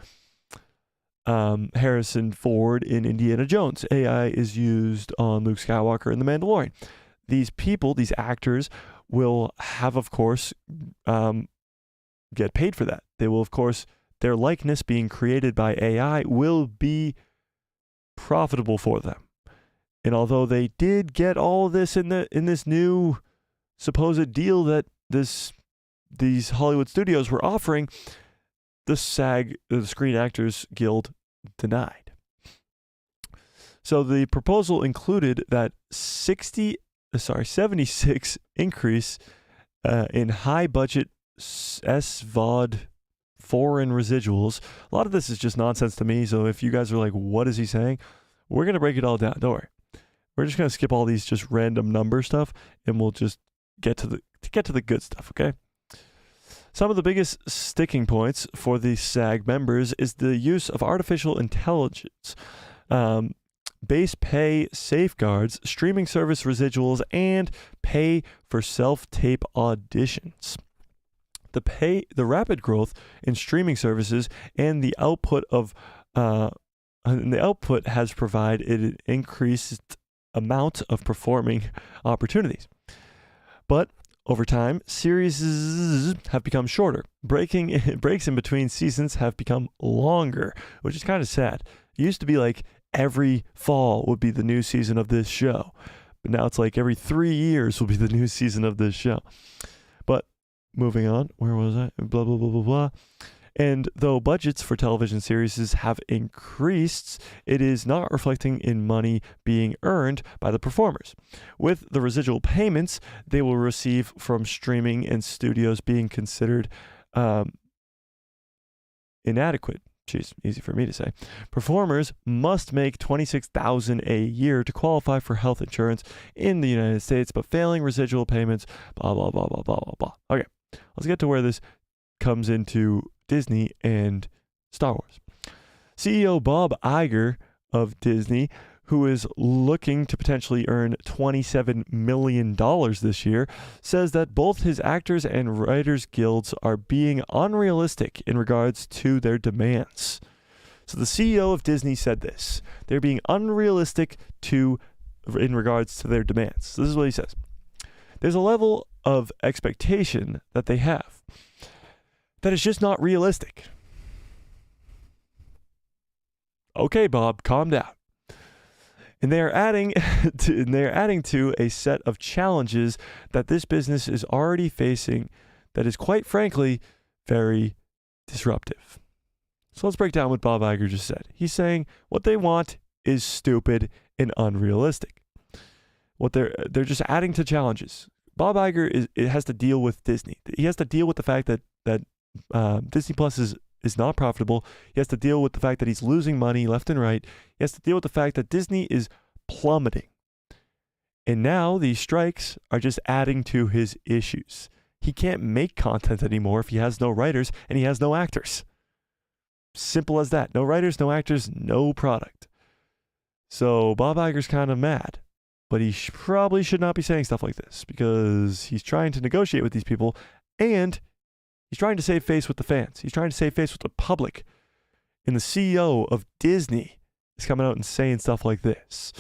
Harrison Ford in Indiana Jones, AI is used on Luke Skywalker in The Mandalorian. These people, these actors, will have, of course, get paid for that. They will, of course, their likeness being created by AI will be profitable for them. And although they did get all of this in this new supposed deal that these Hollywood studios were offering, the SAG, the Screen Actors Guild, denied. So the proposal included that 76 increase in high budget SVOD foreign residuals. A lot of this is just nonsense to me. So if you guys are like, what is he saying? We're going to break it all down. Don't worry. We're just going to skip all these just random number stuff, and we'll just get to the good stuff, okay? Some of the biggest sticking points for the SAG members is the use of artificial intelligence, base pay safeguards, streaming service residuals, and pay for self-tape auditions. The rapid growth in streaming services and the output has provided an increased amount of performing opportunities. But over time, series have become shorter. Breaks in between seasons have become longer, which is kind of sad. It used to be like every fall would be the new season of this show. But now it's like every 3 years will be the new season of this show. But moving on, where was I? Blah, blah, blah, blah, blah. And though budgets for television series have increased, it is not reflecting in money being earned by the performers. With the residual payments they will receive from streaming and studios being considered inadequate. Jeez, easy for me to say. Performers must make $26,000 a year to qualify for health insurance in the United States, but failing residual payments, blah, blah, blah, blah, blah, blah, blah. Okay, let's get to where this comes into Disney and Star Wars. CEO Bob Iger of Disney, who is looking to potentially earn $27 million this year, says that both his actors and writers guilds are being unrealistic in regards to their demands. So the CEO of Disney said this. They're being unrealistic in regards to their demands. This is what he says. There's a level of expectation that they have that is just not realistic. Okay, Bob, calm down. And they are adding to a set of challenges that this business is already facing that is, quite frankly, very disruptive. So let's break down what Bob Iger just said. He's saying what they want is stupid and unrealistic. What they're just adding to challenges. Bob Iger has to deal with Disney. He has to deal with the fact that Disney Plus is not profitable. He has to deal with the fact that he's losing money left and right. He has to deal with the fact that Disney is plummeting. And now these strikes are just adding to his issues. He can't make content anymore if he has no writers and he has no actors. Simple as that. No writers, no actors, no product. So Bob Iger's kind of mad. But he probably should not be saying stuff like this because he's trying to negotiate with these people and he's trying to save face with the fans. He's trying to save face with the public. And the CEO of Disney is coming out and saying stuff like this.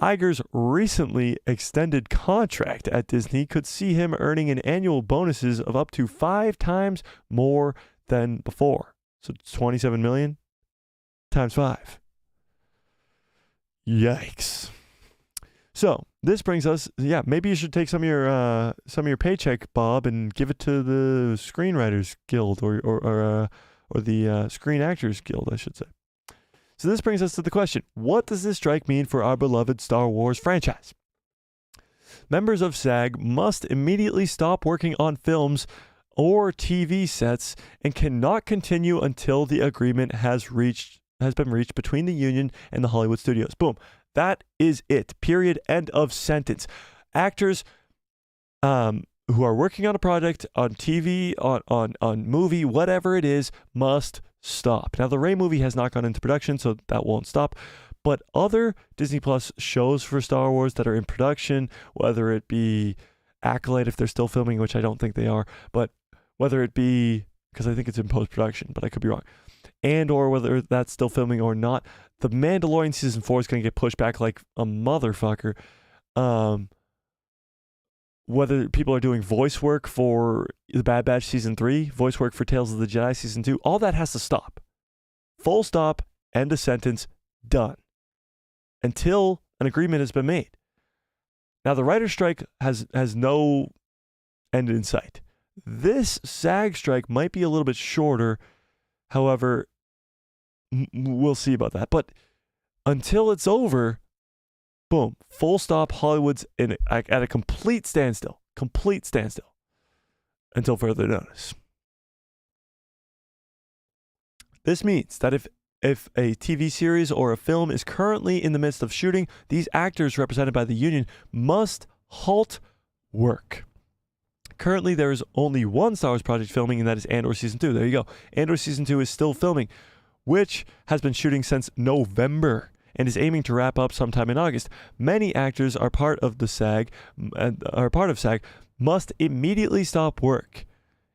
Iger's recently extended contract at Disney could see him earning an annual bonuses of up to 5 times more than before. So $27 million times 5. Yikes. So this brings us, maybe you should take some of your paycheck, Bob, and give it to the Screenwriters Guild or the Screen Actors Guild, I should say. So this brings us to the question: what does this strike mean for our beloved Star Wars franchise? Members of SAG must immediately stop working on films or TV sets and cannot continue until the agreement has been reached between the union and the Hollywood studios. Boom. That is it. Period. End of sentence. Actors who are working on a project, on TV, on movie, whatever it is, must stop. Now, the Rey movie has not gone into production, so that won't stop. But other Disney Plus shows for Star Wars that are in production, whether it be Acolyte, if they're still filming, which I don't think they are, but whether it be, because I think it's in post-production, but I could be wrong, and or whether that's still filming or not, The Mandalorian Season 4 is going to get pushed back like a motherfucker. whether people are doing voice work for The Bad Batch Season 3, voice work for Tales of the Jedi Season 2, all that has to stop. Full stop, end of sentence, done. Until an agreement has been made. Now, the writer's strike has no end in sight. This SAG strike might be a little bit shorter. However, we'll see about that. But until it's over, boom, full stop, Hollywood's at a complete standstill. Complete standstill. Until further notice. This means that if a TV series or a film is currently in the midst of shooting, these actors represented by the union must halt work. Currently, there is only one Star Wars project filming, and that is Andor Season 2. There you go. Andor Season 2 is still filming, which has been shooting since November and is aiming to wrap up sometime in August. Many actors are part of SAG, must immediately stop work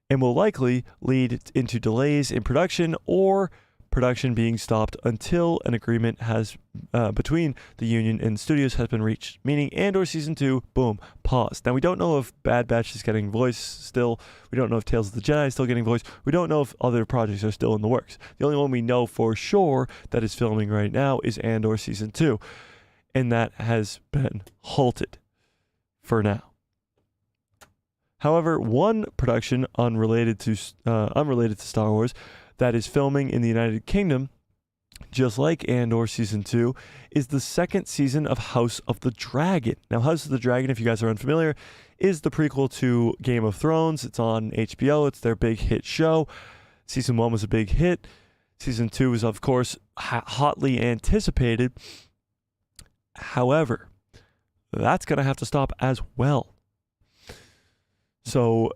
and will likely lead into delays in production or production being stopped until an agreement has between the union and studios has been reached, meaning Andor Season 2, boom, paused. Now, we don't know if Bad Batch is getting voice still. We don't know if Tales of the Jedi is still getting voice. We don't know if other projects are still in the works. The only one we know for sure that is filming right now is Andor Season 2, and that has been halted for now. However, one production unrelated to Star Wars that is filming in the United Kingdom, just like Andor Season 2, is the second season of House of the Dragon. Now, House of the Dragon, if you guys are unfamiliar, is the prequel to Game of Thrones. It's on HBO. It's their big hit show. Season 1 was a big hit. Season 2 is, of course, hotly anticipated. However, that's going to have to stop as well. So,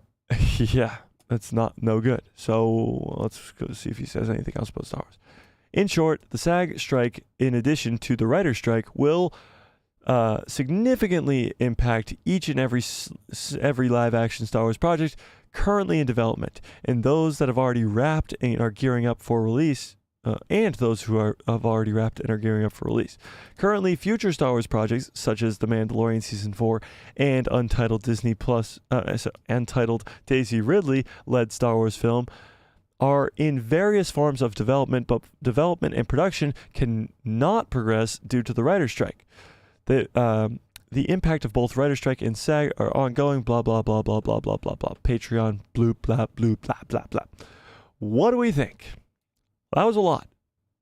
yeah. That's no good. So let's go see if he says anything else about Star Wars. In short, the SAG strike, in addition to the writer's strike, will significantly impact each and every live-action Star Wars project currently in development, and those that have already wrapped and are gearing up for release, and those who have already wrapped and are gearing up for release. Currently, future Star Wars projects, such as The Mandalorian Season 4 and untitled untitled Daisy Ridley-led Star Wars film, are in various forms of development, but development and production cannot progress due to the writer's strike. The impact of both writer's strike and SAG are ongoing, blah, blah, blah, blah, blah, blah, blah, blah. Patreon, bloop, blah, bloop, blah, blah, blah. What do we think? That was a lot.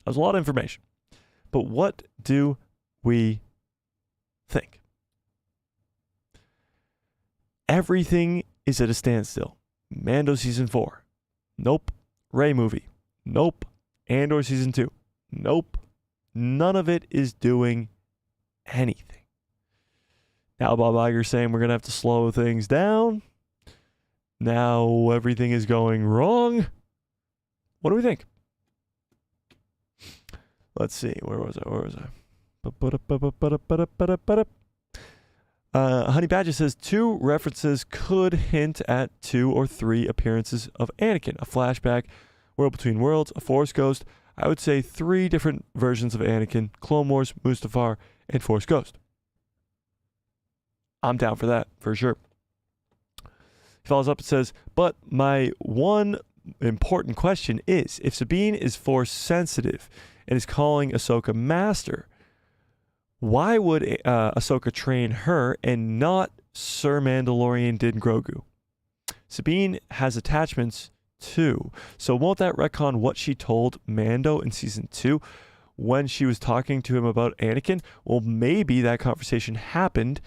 That was a lot of information. But what do we think? Everything is at a standstill. Mando Season 4. Nope. Rey movie. Nope. Andor Season 2. Nope. None of it is doing anything. Now Bob Iger saying we're going to have to slow things down. Now everything is going wrong. What do we think? Let's see. Where was I? Honey Badger says 2 references could hint at 2 or 3 appearances of Anakin. A flashback, World Between Worlds, a Force Ghost. I would say 3 different versions of Anakin. Clone Wars, Mustafar, and Force Ghost. I'm down for that, for sure. He follows up and says, but my one important question is, if Sabine is Force sensitive and is calling Ahsoka master, why would Ahsoka train her and not Sir Mandalorian Din Grogu? Sabine has attachments too, so won't that retcon what she told Mando in Season 2 when she was talking to him about Anakin? Well, maybe that conversation happened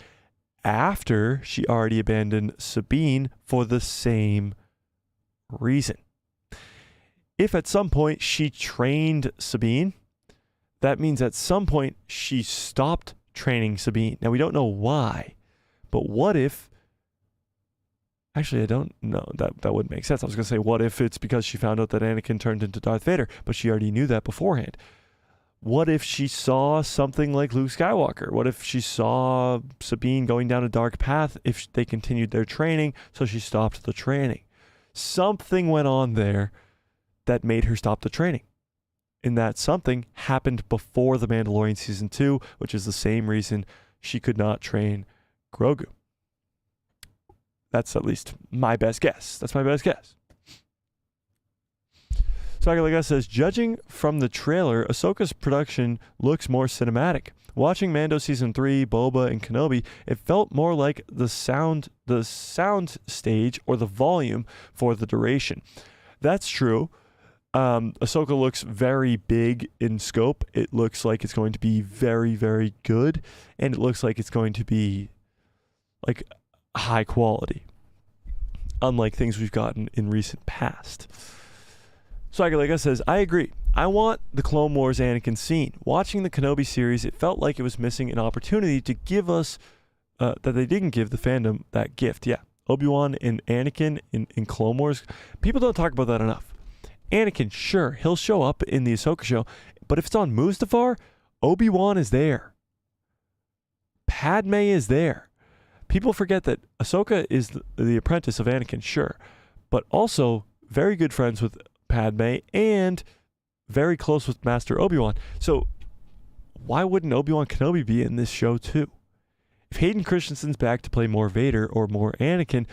after she already abandoned Sabine for the same reason. If at some point she trained Sabine, that means at some point she stopped training Sabine. Now, we don't know why, but what if... Actually, I don't know. That wouldn't make sense. I was going to say, what if it's because she found out that Anakin turned into Darth Vader, but she already knew that beforehand? What if she saw something like Luke Skywalker? What if she saw Sabine going down a dark path if they continued their training, so she stopped the training? Something went on there that made her stop the training. And that something happened before The Mandalorian Season 2, which is the same reason she could not train Grogu. That's at least my best guess. That's my best guess. Sagalaka says, judging from the trailer, Ahsoka's production looks more cinematic. Watching Mando Season 3, Boba, and Kenobi, it felt more like the sound stage or the volume for the duration. That's true. Ahsoka looks very big in scope. It looks like it's going to be very, very good. And it looks like it's going to be like high quality. Unlike things we've gotten in recent past. Swagaleka says, I agree. I want the Clone Wars Anakin scene. Watching the Kenobi series, it felt like it was missing an opportunity to give us, that they didn't give the fandom that gift. Yeah, Obi-Wan and Anakin in Clone Wars. People don't talk about that enough. Anakin, sure, he'll show up in the Ahsoka show, but if it's on Mustafar, Obi-Wan is there. Padme is there. People forget that Ahsoka is the apprentice of Anakin, sure, but also very good friends with Padme and very close with Master Obi-Wan. So why wouldn't Obi-Wan Kenobi be in this show too? If Hayden Christensen's back to play more Vader or more Anakin,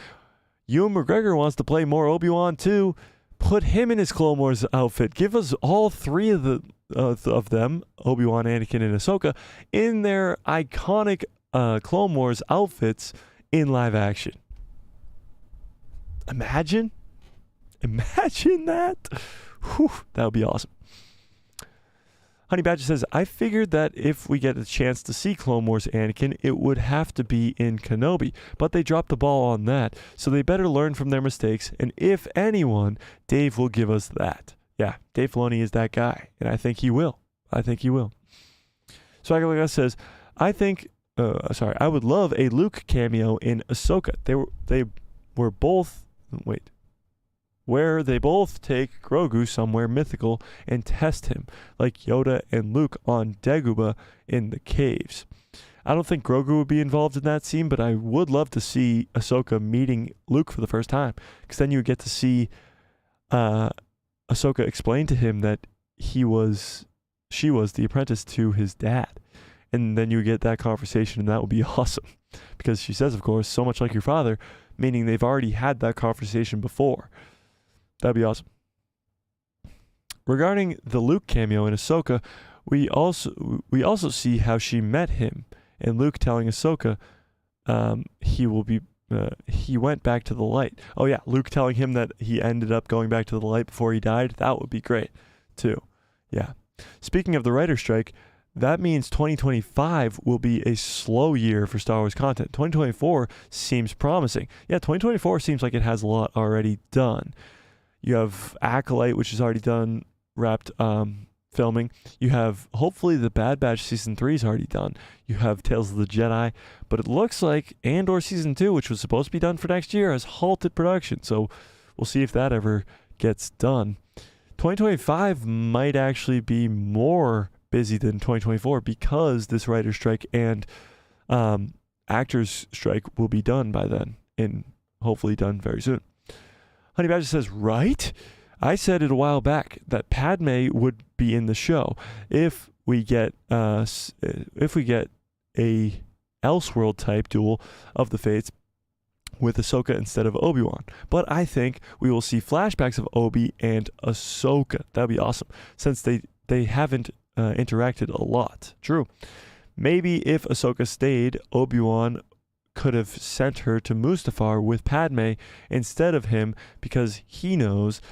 Ewan McGregor wants to play more Obi-Wan too. Put him in his Clone Wars outfit. Give us all three of them, Obi-Wan, Anakin, and Ahsoka, in their iconic Clone Wars outfits in live action. Imagine that. Whew, that would be awesome. Honey Badger says, I figured that if we get a chance to see Clone Wars Anakin, it would have to be in Kenobi. But they dropped the ball on that, so they better learn from their mistakes. And if anyone, Dave will give us that. Yeah, Dave Filoni is that guy, and I think he will. Swagger says, I would love a Luke cameo in Ahsoka. Where they both take Grogu somewhere mythical and test him, like Yoda and Luke on Dagobah in the caves. I don't think Grogu would be involved in that scene, but I would love to see Ahsoka meeting Luke for the first time, because then you would get to see Ahsoka explain to him that she was the apprentice to his dad. And then you get that conversation, and that would be awesome. Because she says, of course, so much like your father, meaning they've already had that conversation before. That'd be awesome. Regarding the Luke cameo in Ahsoka, we also see how she met him, and Luke telling Ahsoka he went back to the light. Oh yeah, Luke telling him that he ended up going back to the light before he died. That would be great, too. Yeah. Speaking of the writer's strike, that means 2025 will be a slow year for Star Wars content. 2024 seems promising. Yeah, 2024 seems like it has a lot already done. You have Acolyte, which is already done, wrapped filming. You have, hopefully, the Bad Batch Season 3 is already done. You have Tales of the Jedi. But it looks like Andor Season 2, which was supposed to be done for next year, has halted production. So we'll see if that ever gets done. 2025 might actually be more busy than 2024 because this writer's strike and actors strike will be done by then, and hopefully done very soon. Honey Badger says, right? I said it a while back that Padme would be in the show if we get a Elseworld type duel of the Fates with Ahsoka instead of Obi-Wan. But I think we will see flashbacks of Obi and Ahsoka. That'd be awesome, since they haven't interacted a lot. True. Maybe if Ahsoka stayed, Obi-Wan could have sent her to Mustafar with Padme instead of him, because he knows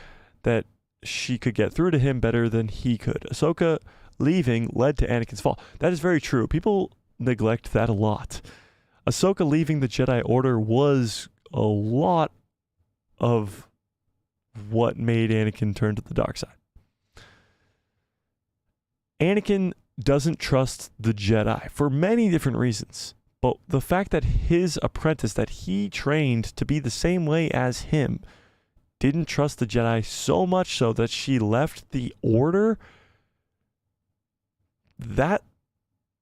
that she could get through to him better than he could. Ahsoka leaving led to Anakin's fall. That is very true. People neglect that a lot. Ahsoka leaving the Jedi Order was a lot of what made Anakin turn to the dark side. Anakin doesn't trust the Jedi for many different reasons. But the fact that his apprentice that he trained to be the same way as him didn't trust the Jedi so much so that she left the Order, that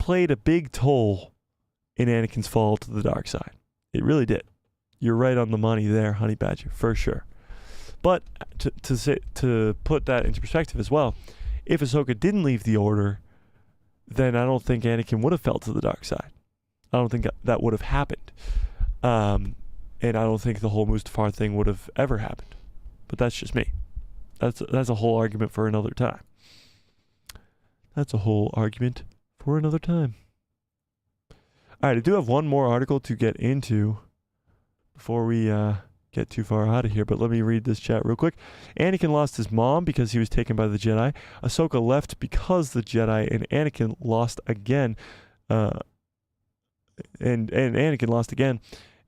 played a big toll in Anakin's fall to the dark side. It really did. You're right on the money there, Honey Badger, for sure. But to put that into perspective as well, if Ahsoka didn't leave the Order, then I don't think Anakin would have fell to the dark side. I don't think that would have happened. and I don't think the whole Mustafar thing would have ever happened. But that's just me. That's a whole argument for another time. That's a whole argument for another time. All right, I do have one more article to get into before we get too far out of here, but let me read this chat real quick. Anakin lost his mom because he was taken by the Jedi. Ahsoka left because the Jedi, and Anakin lost again. And Anakin lost again.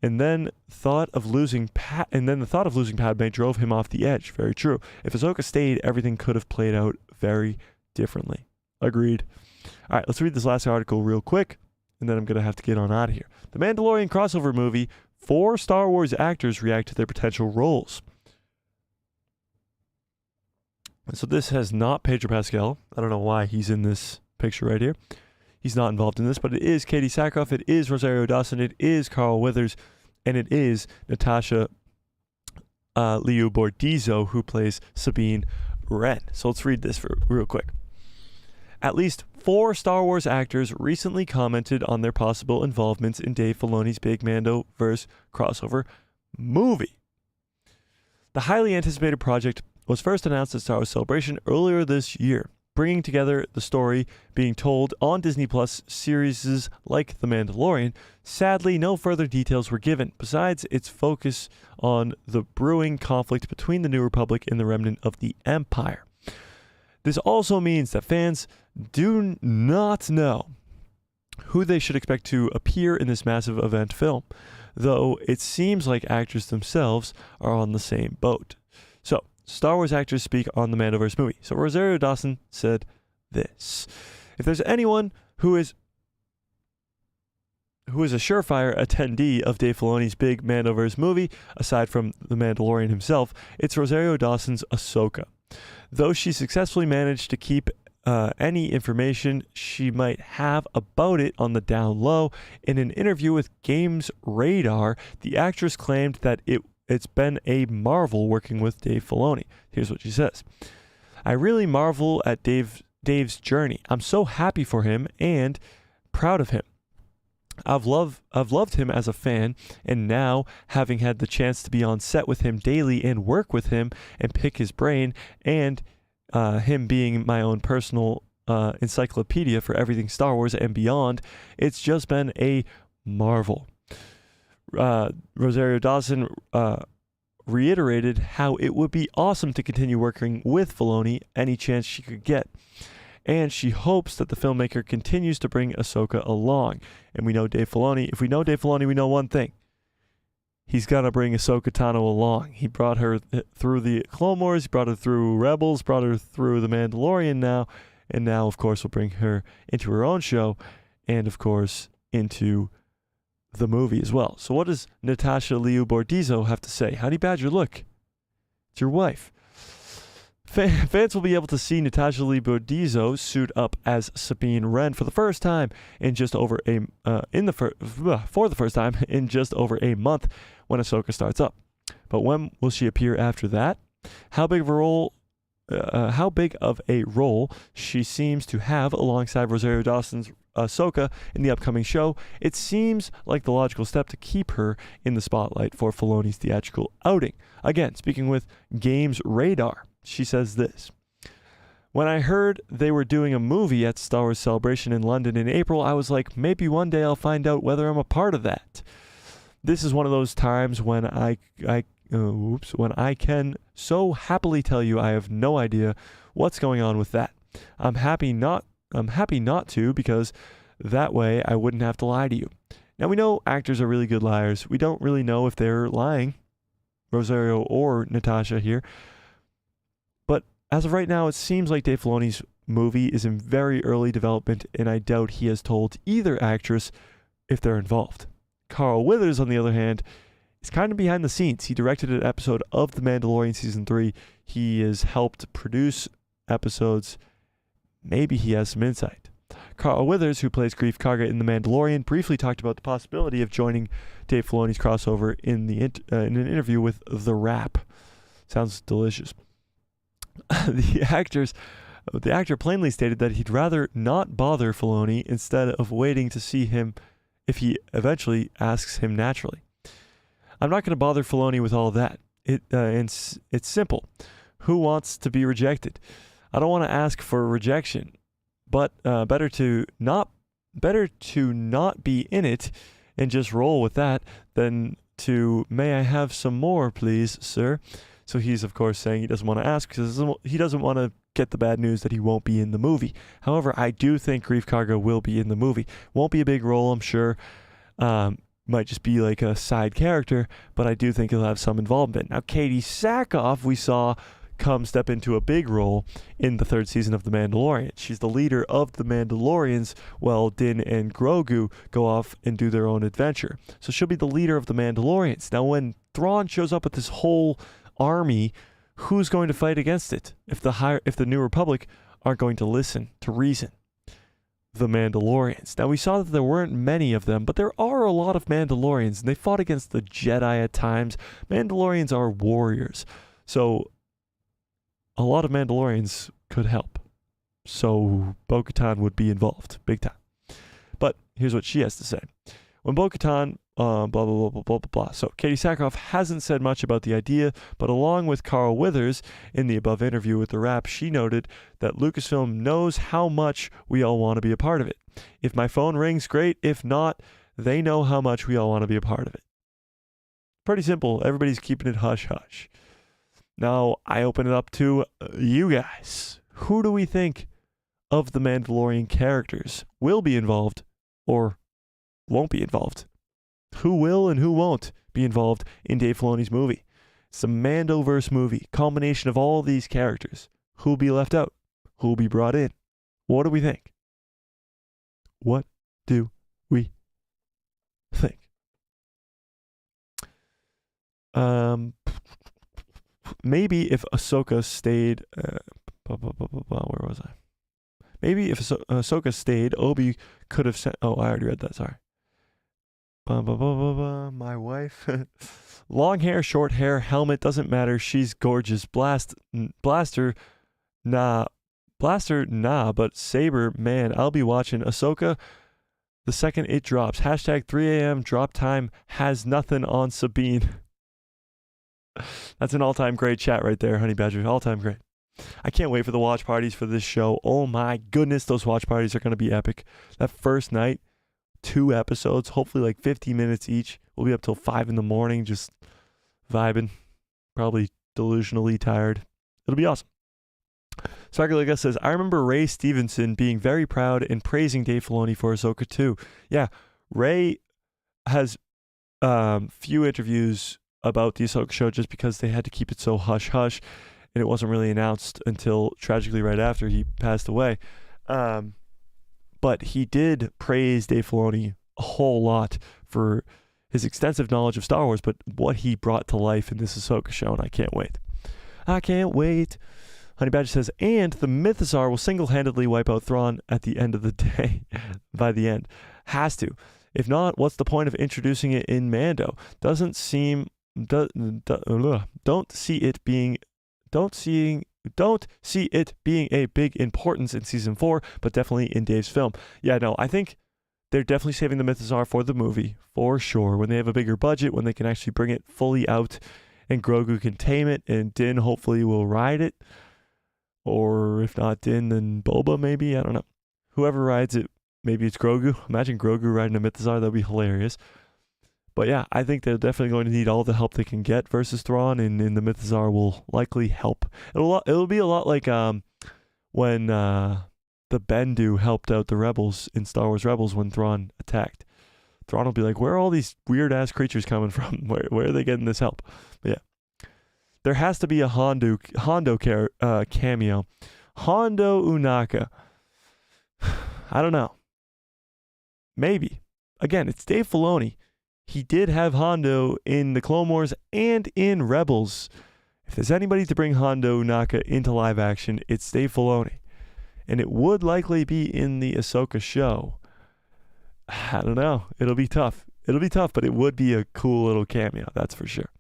And then the thought of losing Padme drove him off the edge. Very true. If Ahsoka stayed, everything could have played out very differently. Agreed. All right, let's read this last article real quick, and then I'm going to have to get on out of here. The Mandalorian crossover movie, 4 Star Wars actors react to their potential roles. So this has not Pedro Pascal. I don't know why he's in this picture right here. He's not involved in this, but it is Katie Sackhoff, it is Rosario Dawson, it is Carl Weathers, and it is Natasha Liu Bordizzo, who plays Sabine Wren. So let's read this real quick. At least 4 Star Wars actors recently commented on their possible involvements in Dave Filoni's big Mandoverse crossover movie. The highly anticipated project was first announced at Star Wars Celebration earlier this year, bringing together the story being told on Disney Plus series like The Mandalorian. Sadly, no further details were given, besides its focus on the brewing conflict between the New Republic and the remnant of the Empire. This also means that fans do not know who they should expect to appear in this massive event film, though it seems like actors themselves are on the same boat. So, Star Wars actors speak on the Mandoverse movie. So Rosario Dawson said this: if there's anyone who is a surefire attendee of Dave Filoni's big Mandoverse movie, aside from the Mandalorian himself, it's Rosario Dawson's Ahsoka. Though she successfully managed to keep any information she might have about it on the down low, in an interview with Games Radar, the actress claimed that it's been a marvel working with Dave Filoni. Here's what she says: I really marvel at Dave's journey. I'm so happy for him and proud of him. I've loved him as a fan, and now having had the chance to be on set with him daily and work with him and pick his brain, and him being my own personal encyclopedia for everything Star Wars and beyond, it's just been a marvel. Rosario Dawson reiterated how it would be awesome to continue working with Filoni any chance she could get. And she hopes that the filmmaker continues to bring Ahsoka along. And we know Dave Filoni. If we know Dave Filoni, we know one thing. He's going to bring Ahsoka Tano along. He brought her through the Clone Wars, he brought her through Rebels, brought her through The Mandalorian now, and now, of course, will bring her into her own show, and, of course, into the movie as well. So what does Natasha Liu Bordizzo have to say? Howdy Badger, look. It's your wife. Fans will be able to see Natasha Liu Bordizzo suit up as Sabine Wren for the first time in just over a month when Ahsoka starts up. But when will she appear after that? How big of a role she seems to have alongside Rosario Dawson's Ahsoka in the upcoming show, it seems like the logical step to keep her in the spotlight for Filoni's theatrical outing. Again, speaking with Games Radar, she says this: when I heard they were doing a movie at Star Wars Celebration in London in April, I was like, maybe one day I'll find out whether I'm a part of that. This is one of those times when I can so happily tell you I have no idea what's going on with that. I'm happy not to, because that way I wouldn't have to lie to you. Now, we know actors are really good liars. We don't really know if they're lying, Rosario or Natasha here. But as of right now, it seems like Dave Filoni's movie is in very early development, and I doubt he has told either actress if they're involved. Carl Weathers, on the other hand, is kind of behind the scenes. He directed an episode of The Mandalorian Season 3. He has helped produce episodes. Maybe he has some insight. Carl Weathers, who plays Greef Karga in The Mandalorian, briefly talked about the possibility of joining Dave Filoni's crossover in an interview with The Wrap. Sounds delicious. The actor plainly stated that he'd rather not bother Filoni instead of waiting to see him if he eventually asks him naturally. I'm not going to bother Filoni with all of that. It's simple. Who wants to be rejected? I don't want to ask for rejection, but better to not be in it and just roll with that than to, may I have some more, please, sir? So he's, of course, saying he doesn't want to ask because he doesn't want to get the bad news that he won't be in the movie. However, I do think Grief Karga will be in the movie. Won't be a big role, I'm sure. Might just be like a side character, but I do think he'll have some involvement. Now, Katie Sackhoff, we saw step into a big role in the 3rd season of The Mandalorian. She's the leader of the Mandalorians while Din and Grogu go off and do their own adventure. So she'll be the leader of the Mandalorians. Now, when Thrawn shows up with this whole army, who's going to fight against it if the New Republic aren't going to listen to reason? The Mandalorians. Now, we saw that there weren't many of them, but there are a lot of Mandalorians, and they fought against the Jedi at times. Mandalorians are warriors, so a lot of Mandalorians could help. So Bo-Katan would be involved, big time. But here's what she has to say. When Bo-Katan, blah, blah, blah, blah, blah, blah, blah. So Katie Sackhoff hasn't said much about the idea, but along with Carl Withers in the above interview with The Wrap, she noted that Lucasfilm knows how much we all want to be a part of it. If my phone rings, great. If not, they know how much we all want to be a part of it. Pretty simple. Everybody's keeping it hush-hush. Now, I open it up to you guys. Who do we think of the Mandalorian characters will be involved or won't be involved? Who will and who won't be involved in Dave Filoni's movie? It's a Mandoverse movie, combination of all these characters. Who'll be left out? Who'll be brought in? What do we think? What do we think? Maybe if Ahsoka stayed, where was I? Maybe if Ahsoka stayed, Obi could have sent. Oh, I already read that. Sorry. My wife. Long hair, short hair, helmet, doesn't matter. She's gorgeous. Blaster, nah, but Saber, man, I'll be watching Ahsoka the second it drops. Hashtag 3 a.m. drop time has nothing on Sabine. That's an all-time great chat right there, Honey Badger. All-time great. I can't wait for the watch parties for this show. Oh my goodness, those watch parties are going to be epic. That first night, 2 episodes, hopefully like 50 minutes each. We'll be up till 5 in the morning, just vibing. Probably delusionally tired. It'll be awesome. Sagarliga says, I remember Ray Stevenson being very proud and praising Dave Filoni for Ahsoka too. Yeah, Ray has few interviews about the Ahsoka show just because they had to keep it so hush-hush, and it wasn't really announced until tragically right after he passed away. But he did praise Dave Filoni a whole lot for his extensive knowledge of Star Wars, but what he brought to life in this Ahsoka show, and I can't wait. I can't wait. Honey Badger says, and the Mythosaur will single-handedly wipe out Thrawn at the end of the day. By the end. Has to. If not, what's the point of introducing it in Mando? Don't see it being a big importance in season 4, but definitely in Dave's film. Yeah, no, I think they're definitely saving the Mythosaur for the movie, for sure. When they have a bigger budget, when they can actually bring it fully out, and Grogu can tame it, and Din hopefully will ride it. Or if not Din, then Boba maybe, I don't know. Whoever rides it, maybe it's Grogu. Imagine Grogu riding a Mythosaur, that'd be hilarious. But yeah, I think they're definitely going to need all the help they can get versus Thrawn, and the Mythosaur will likely help. It'll be a lot like when the Bendu helped out the rebels in Star Wars Rebels when Thrawn attacked. Thrawn will be like, where are all these weird-ass creatures coming from? Where are they getting this help? But yeah. There has to be a Hondo cameo. Hondo Unaka. I don't know. Maybe. Again, it's Dave Filoni. He did have Hondo in the Clone Wars and in Rebels. If there's anybody to bring Hondo Unaka into live action, it's Dave Filoni. And it would likely be in the Ahsoka show. I don't know. It'll be tough. But it would be a cool little cameo. That's for sure.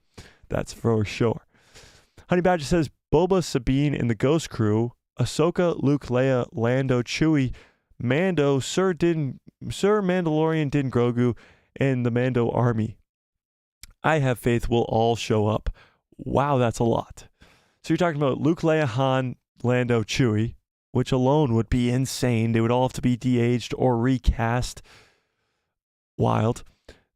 Honey Badger says, Boba, Sabine, and the Ghost Crew, Ahsoka, Luke, Leia, Lando, Chewie, Mando, Sir Mandalorian, Din Grogu, and the Mando army. I have faith will all show up. Wow, that's a lot. So you're talking about Luke, Leia, Han, Lando, Chewie, which alone would be insane. They would all have to be de-aged or recast. Wild.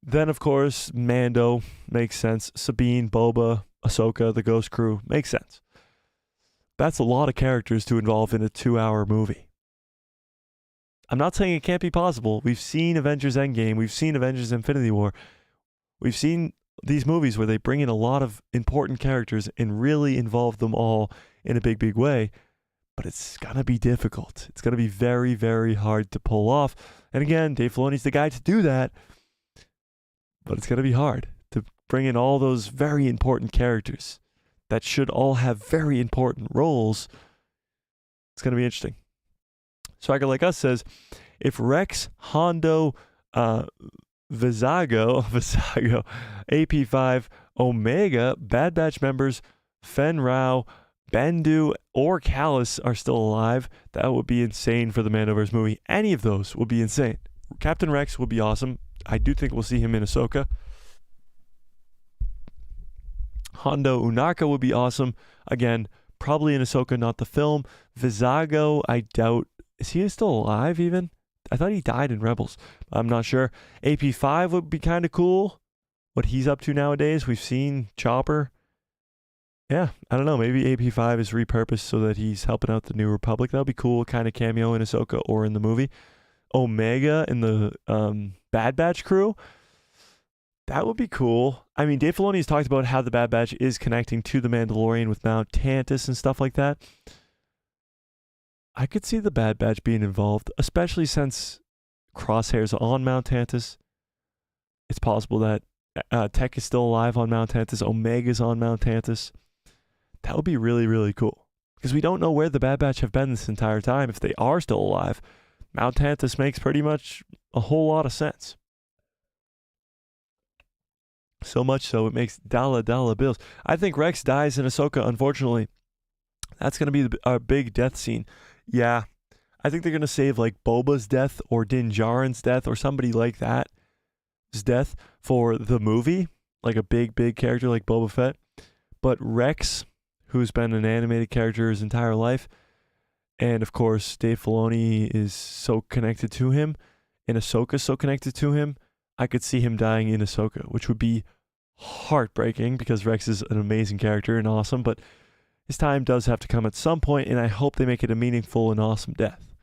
Then, of course, Mando makes sense. Sabine, Boba, Ahsoka, the Ghost Crew makes sense. That's a lot of characters to involve in a 2-hour movie. I'm not saying it can't be possible. We've seen Avengers Endgame. We've seen Avengers Infinity War. We've seen these movies where they bring in a lot of important characters and really involve them all in a big, big way. But it's going to be difficult. It's going to be very, very hard to pull off. And again, Dave Filoni's the guy to do that. But it's going to be hard to bring in all those very important characters that should all have very important roles. It's going to be interesting. Swagger Like Us says, if Rex, Hondo, Vizago, AP5, Omega, Bad Batch members, Fen Rao, Bendu, or Callus are still alive, that would be insane for the Mandoverse movie. Any of those would be insane. Captain Rex would be awesome. I do think we'll see him in Ahsoka. Hondo Unaka would be awesome. Again, probably in Ahsoka, not the film. Vizago, I doubt. Is he still alive even? I thought he died in Rebels. I'm not sure. AP5 would be kind of cool. What he's up to nowadays. We've seen Chopper. Yeah, I don't know. Maybe AP5 is repurposed so that he's helping out the New Republic. That would be cool. Kind of cameo in Ahsoka or in the movie. Omega in the Bad Batch crew. That would be cool. I mean, Dave Filoni has talked about how the Bad Batch is connecting to the Mandalorian with Mount Tantus and stuff like that. I could see the Bad Batch being involved, especially since Crosshair's on Mount Tantus. It's possible that Tech is still alive on Mount Tantus. Omega's on Mount Tantus. That would be really, really cool. Because we don't know where the Bad Batch have been this entire time. If they are still alive, Mount Tantus makes pretty much a whole lot of sense. So much so, it makes dollar bills. I think Rex dies in Ahsoka, unfortunately. That's going to be our big death scene. Yeah, I think they're going to save like Boba's death or Din Djarin's death or somebody like that. His death for the movie, like a big, big character like Boba Fett. But Rex, who's been an animated character his entire life, and of course, Dave Filoni is so connected to him, and Ahsoka's so connected to him, I could see him dying in Ahsoka, which would be heartbreaking because Rex is an amazing character and awesome, but his time does have to come at some point, and I hope they make it a meaningful and awesome death.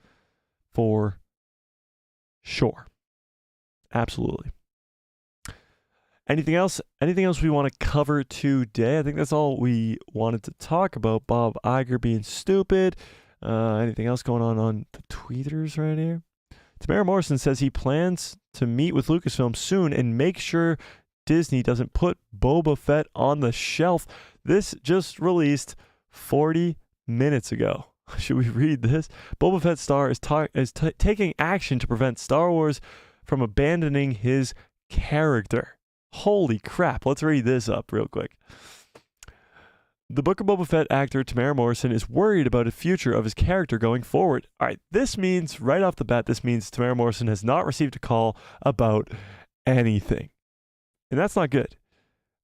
For sure. Absolutely. Anything else? Anything else we want to cover today? I think that's all we wanted to talk about. Bob Iger being stupid. Anything else going on the tweeters right here? Tamara Morrison says he plans to meet with Lucasfilm soon and make sure Disney doesn't put Boba Fett on the shelf. This just released 40 minutes ago. Should we read this? Boba Fett star is taking action to prevent Star Wars from abandoning his character. Holy crap. Let's read this up real quick. The Book of Boba Fett actor Tamara Morrison is worried about the future of his character going forward. All right, this means, right off the bat, this means Tamara Morrison has not received a call about anything. And that's not good.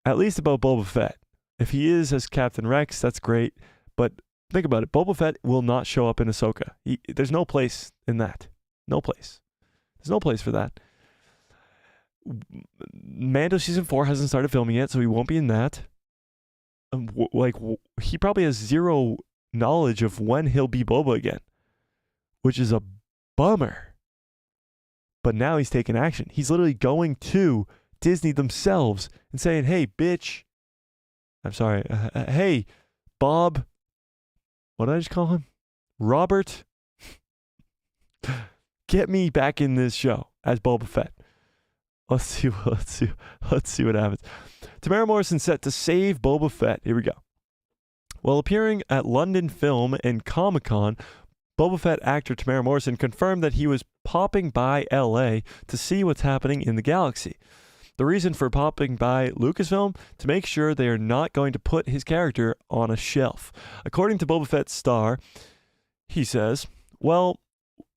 At least about Boba Fett. If he is as Captain Rex, that's great. But think about it. Boba Fett will not show up in Ahsoka. There's no place in that. No place. There's no place for that. Mando Season 4 hasn't started filming yet, so he won't be in that. He probably has zero knowledge of when he'll be Boba again, which is a bummer. But now he's taking action. He's literally going to Disney themselves and saying, hey, bitch. I'm sorry. Hey, Bob. What did I just call him? Robert. Get me back in this show as Boba Fett. Let's see what happens. Tamara Morrison set to save Boba Fett. Here we go. While appearing at London Film and Comic-Con, Boba Fett actor Tamara Morrison confirmed that he was popping by LA to see what's happening in the galaxy. The reason for popping by Lucasfilm? To make sure they are not going to put his character on a shelf. According to Boba Fett's star, he says, well,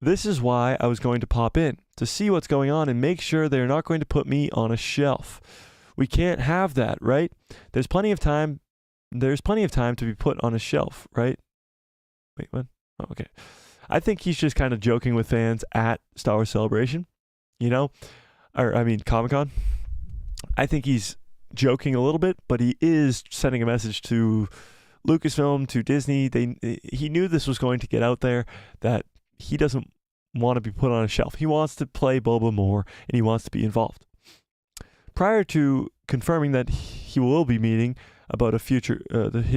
this is why I was going to pop in, to see what's going on and make sure they're not going to put me on a shelf. We can't have that, right? There's plenty of time. There's plenty of time to be put on a shelf, right? Wait, what? Oh, okay. I think he's just kind of joking with fans at Star Wars Celebration, Comic-Con. I think he's joking a little bit, but he is sending a message to Lucasfilm, to Disney. He knew this was going to get out there, that he doesn't want to be put on a shelf. He wants to play Boba more, and he wants to be involved. Prior to confirming that he will be meeting about his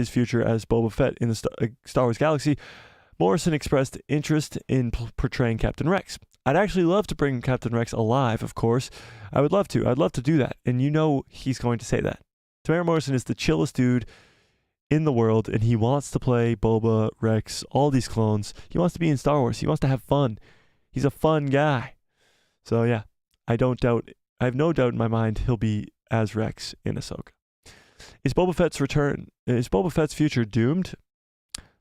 future as Boba Fett in the Star Wars galaxy, Morrison expressed interest in portraying Captain Rex. I'd actually love to bring Captain Rex alive, of course. I would love to. I'd love to do that. And he's going to say that. Tamara Morrison is the chillest dude in the world, and he wants to play Boba, Rex, all these clones. He wants to be in Star Wars. He wants to have fun. He's a fun guy. So yeah, I have no doubt in my mind he'll be as Rex in Ahsoka. Is Boba Fett's future doomed?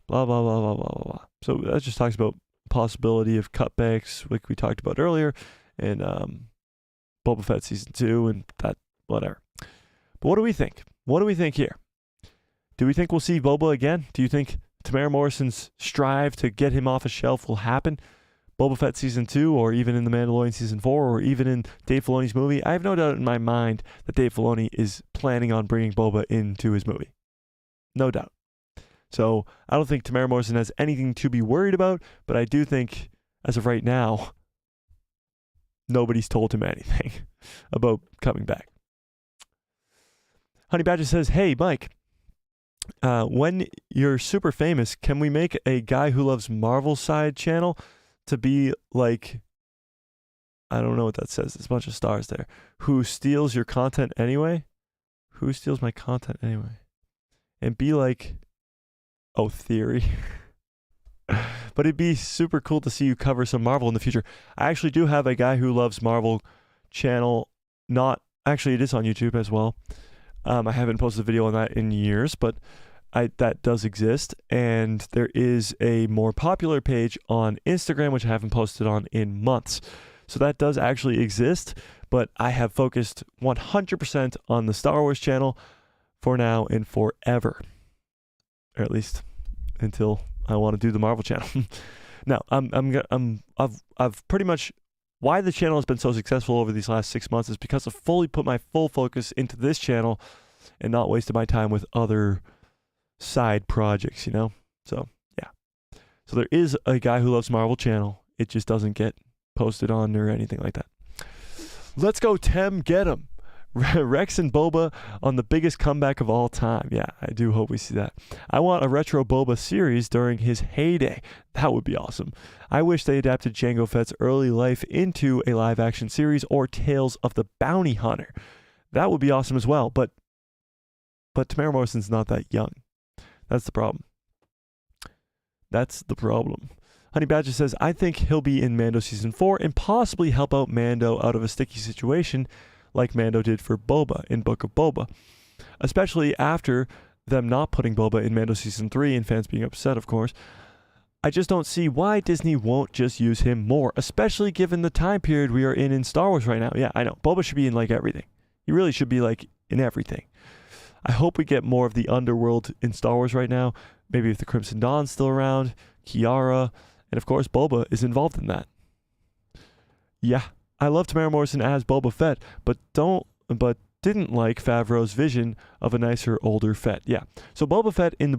Blah, blah, blah, blah, blah, blah. So that just talks about possibility of cutbacks, like we talked about earlier, and Boba Fett Season 2 and that, whatever. But what do we think? What do we think here? Do we think we'll see Boba again? Do you think Tamara Morrison's strive to get him off a shelf will happen? Boba Fett Season 2, or even in The Mandalorian Season 4, or even in Dave Filoni's movie? I have no doubt in my mind that Dave Filoni is planning on bringing Boba into his movie. No doubt. So I don't think Tamara Morrison has anything to be worried about, but I do think, as of right now, nobody's told him anything about coming back. Honey Badger says, hey, Mike, when you're super famous, can we make a Guy Who Loves Marvel side channel to be like, I don't know what that says. There's a bunch of stars there. Who steals your content anyway? Who steals my content anyway? And be like, oh, Theory. But it'd be super cool to see you cover some Marvel in the future. I actually do have a Guy Who Loves Marvel channel. Actually, it is on YouTube as well. I haven't posted a video on that in years, but that does exist. And there is a more popular page on Instagram, which I haven't posted on in months. So that does actually exist, but I have focused 100% on the Star Wars channel for now and forever. Or at least until I want to do the Marvel channel. Now, I've pretty much, why the channel has been so successful over these last 6 months is because I've fully put my full focus into this channel and not wasted my time with other side projects, So, yeah. So there is a Guy Who Loves Marvel channel. It just doesn't get posted on or anything like that. Let's go, Tem, get him. Rex and Boba on the biggest comeback of all time. Yeah, I do hope we see that. I want a retro Boba series during his heyday. That would be awesome. I wish they adapted Jango Fett's early life into a live-action series or Tales of the Bounty Hunter. That would be awesome as well, but Tamara Morrison's not that young. That's the problem. Honey Badger says, I think he'll be in Mando Season 4 and possibly help out Mando out of a sticky situation like Mando did for Boba in Book of Boba. Especially after them not putting Boba in Mando Season 3 and fans being upset, of course. I just don't see why Disney won't just use him more, especially given the time period we are in Star Wars right now. Yeah, I know. Boba should be in like everything. He really should be like in everything. I hope we get more of the underworld in Star Wars right now. Maybe if the Crimson Dawn's still around, Kiara, and of course Boba is involved in that. Yeah. I love Tamara Morrison as Boba Fett, but didn't like Favreau's vision of a nicer, older Fett. Yeah. So Boba Fett in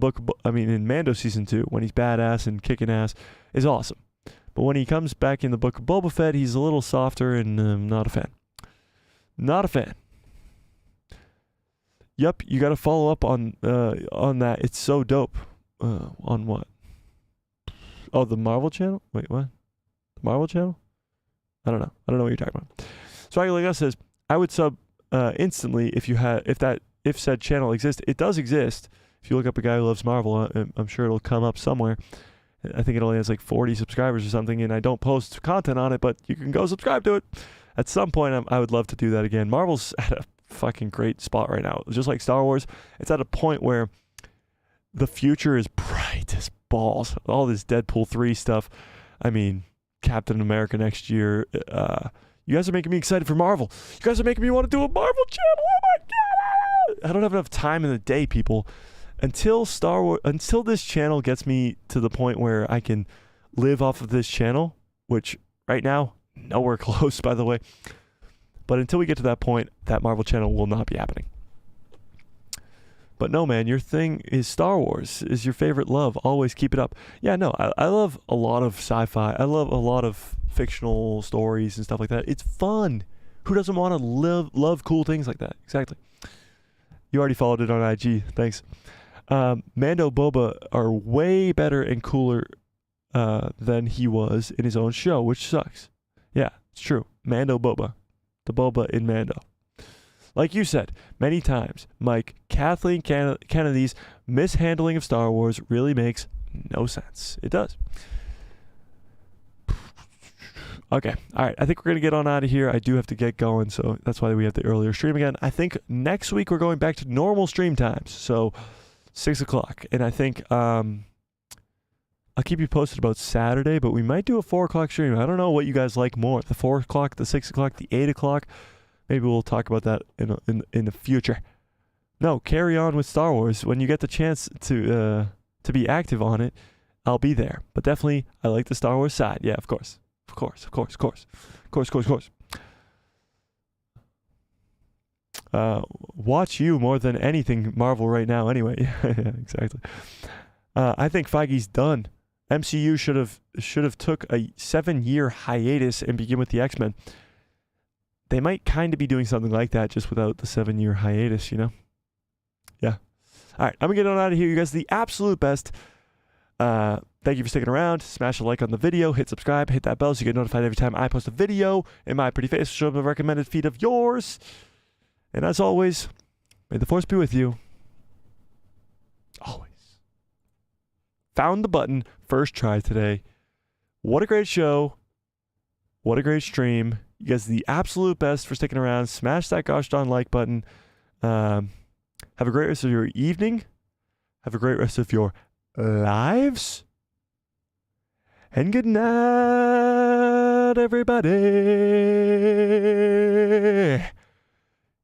in Mando Season 2, when he's badass and kicking ass, is awesome. But when he comes back in the Book of Boba Fett, he's a little softer and not a fan. Not a fan. Yep, you got to follow up on that. It's so dope. On what? Oh, the Marvel channel? Wait, what? The Marvel channel? I don't know what you're talking about. Swagger Like Us says, I would sub instantly if said channel exists. It does exist. If you look up A Guy Who Loves Marvel, I'm sure it'll come up somewhere. I think it only has like 40 subscribers or something, and I don't post content on it, but you can go subscribe to it. At some point, I would love to do that again. Marvel's at a fucking great spot right now. Just like Star Wars, it's at a point where the future is bright as balls. All this Deadpool 3 stuff. I mean, Captain America next year. You guys are making me excited for Marvel. You guys are making me want to do a Marvel channel. Oh my don't have enough time in the day, people. Until this channel gets me to the point where I can live off of this channel, which right now, nowhere close, by the way. But until we get to that point, that Marvel channel will not be happening. But no, man, your thing is Star Wars, is your favorite love. Always keep it up. Yeah, no, I love a lot of sci-fi. I love a lot of fictional stories and stuff like that. It's fun. Who doesn't want to love cool things like that? Exactly. You already followed it on IG. Thanks. Mando Boba are way better and cooler than he was in his own show, which sucks. Yeah, it's true. Mando Boba. The Boba in Mando. Like you said many times, Mike, Kathleen Kennedy's mishandling of Star Wars really makes no sense. It does. Okay. All right. I think we're going to get on out of here. I do have to get going, so that's why we have the earlier stream again. I think next week we're going back to normal stream times, so 6 o'clock. And I think I'll keep you posted about Saturday, but we might do a 4 o'clock stream. I don't know what you guys like more, the 4 o'clock, the 6 o'clock, the 8 o'clock. Maybe we'll talk about that in the future. No, carry on with Star Wars. When you get the chance to be active on it, I'll be there. But definitely, I like the Star Wars side. Yeah, of course. Of course. Watch you more than anything Marvel right now anyway. Yeah, exactly. I think Feige's done. MCU should have took a 7-year hiatus and begin with the X-Men. They might kind of be doing something like that just without the 7-year hiatus, you know? Yeah. All right, I'm going to get on out of here. You guys are the absolute best. Thank you for sticking around. Smash a like on the video. Hit subscribe. Hit that bell so you get notified every time I post a video. And my pretty face will show up in the recommended feed of yours. And as always, may the Force be with you. Always. Found the button. First try today. What a great show. What a great stream. You guys are the absolute best for sticking around. Smash that gosh darn like button. Have a great rest of your evening. Have a great rest of your lives. And good night, everybody.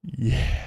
Yeah.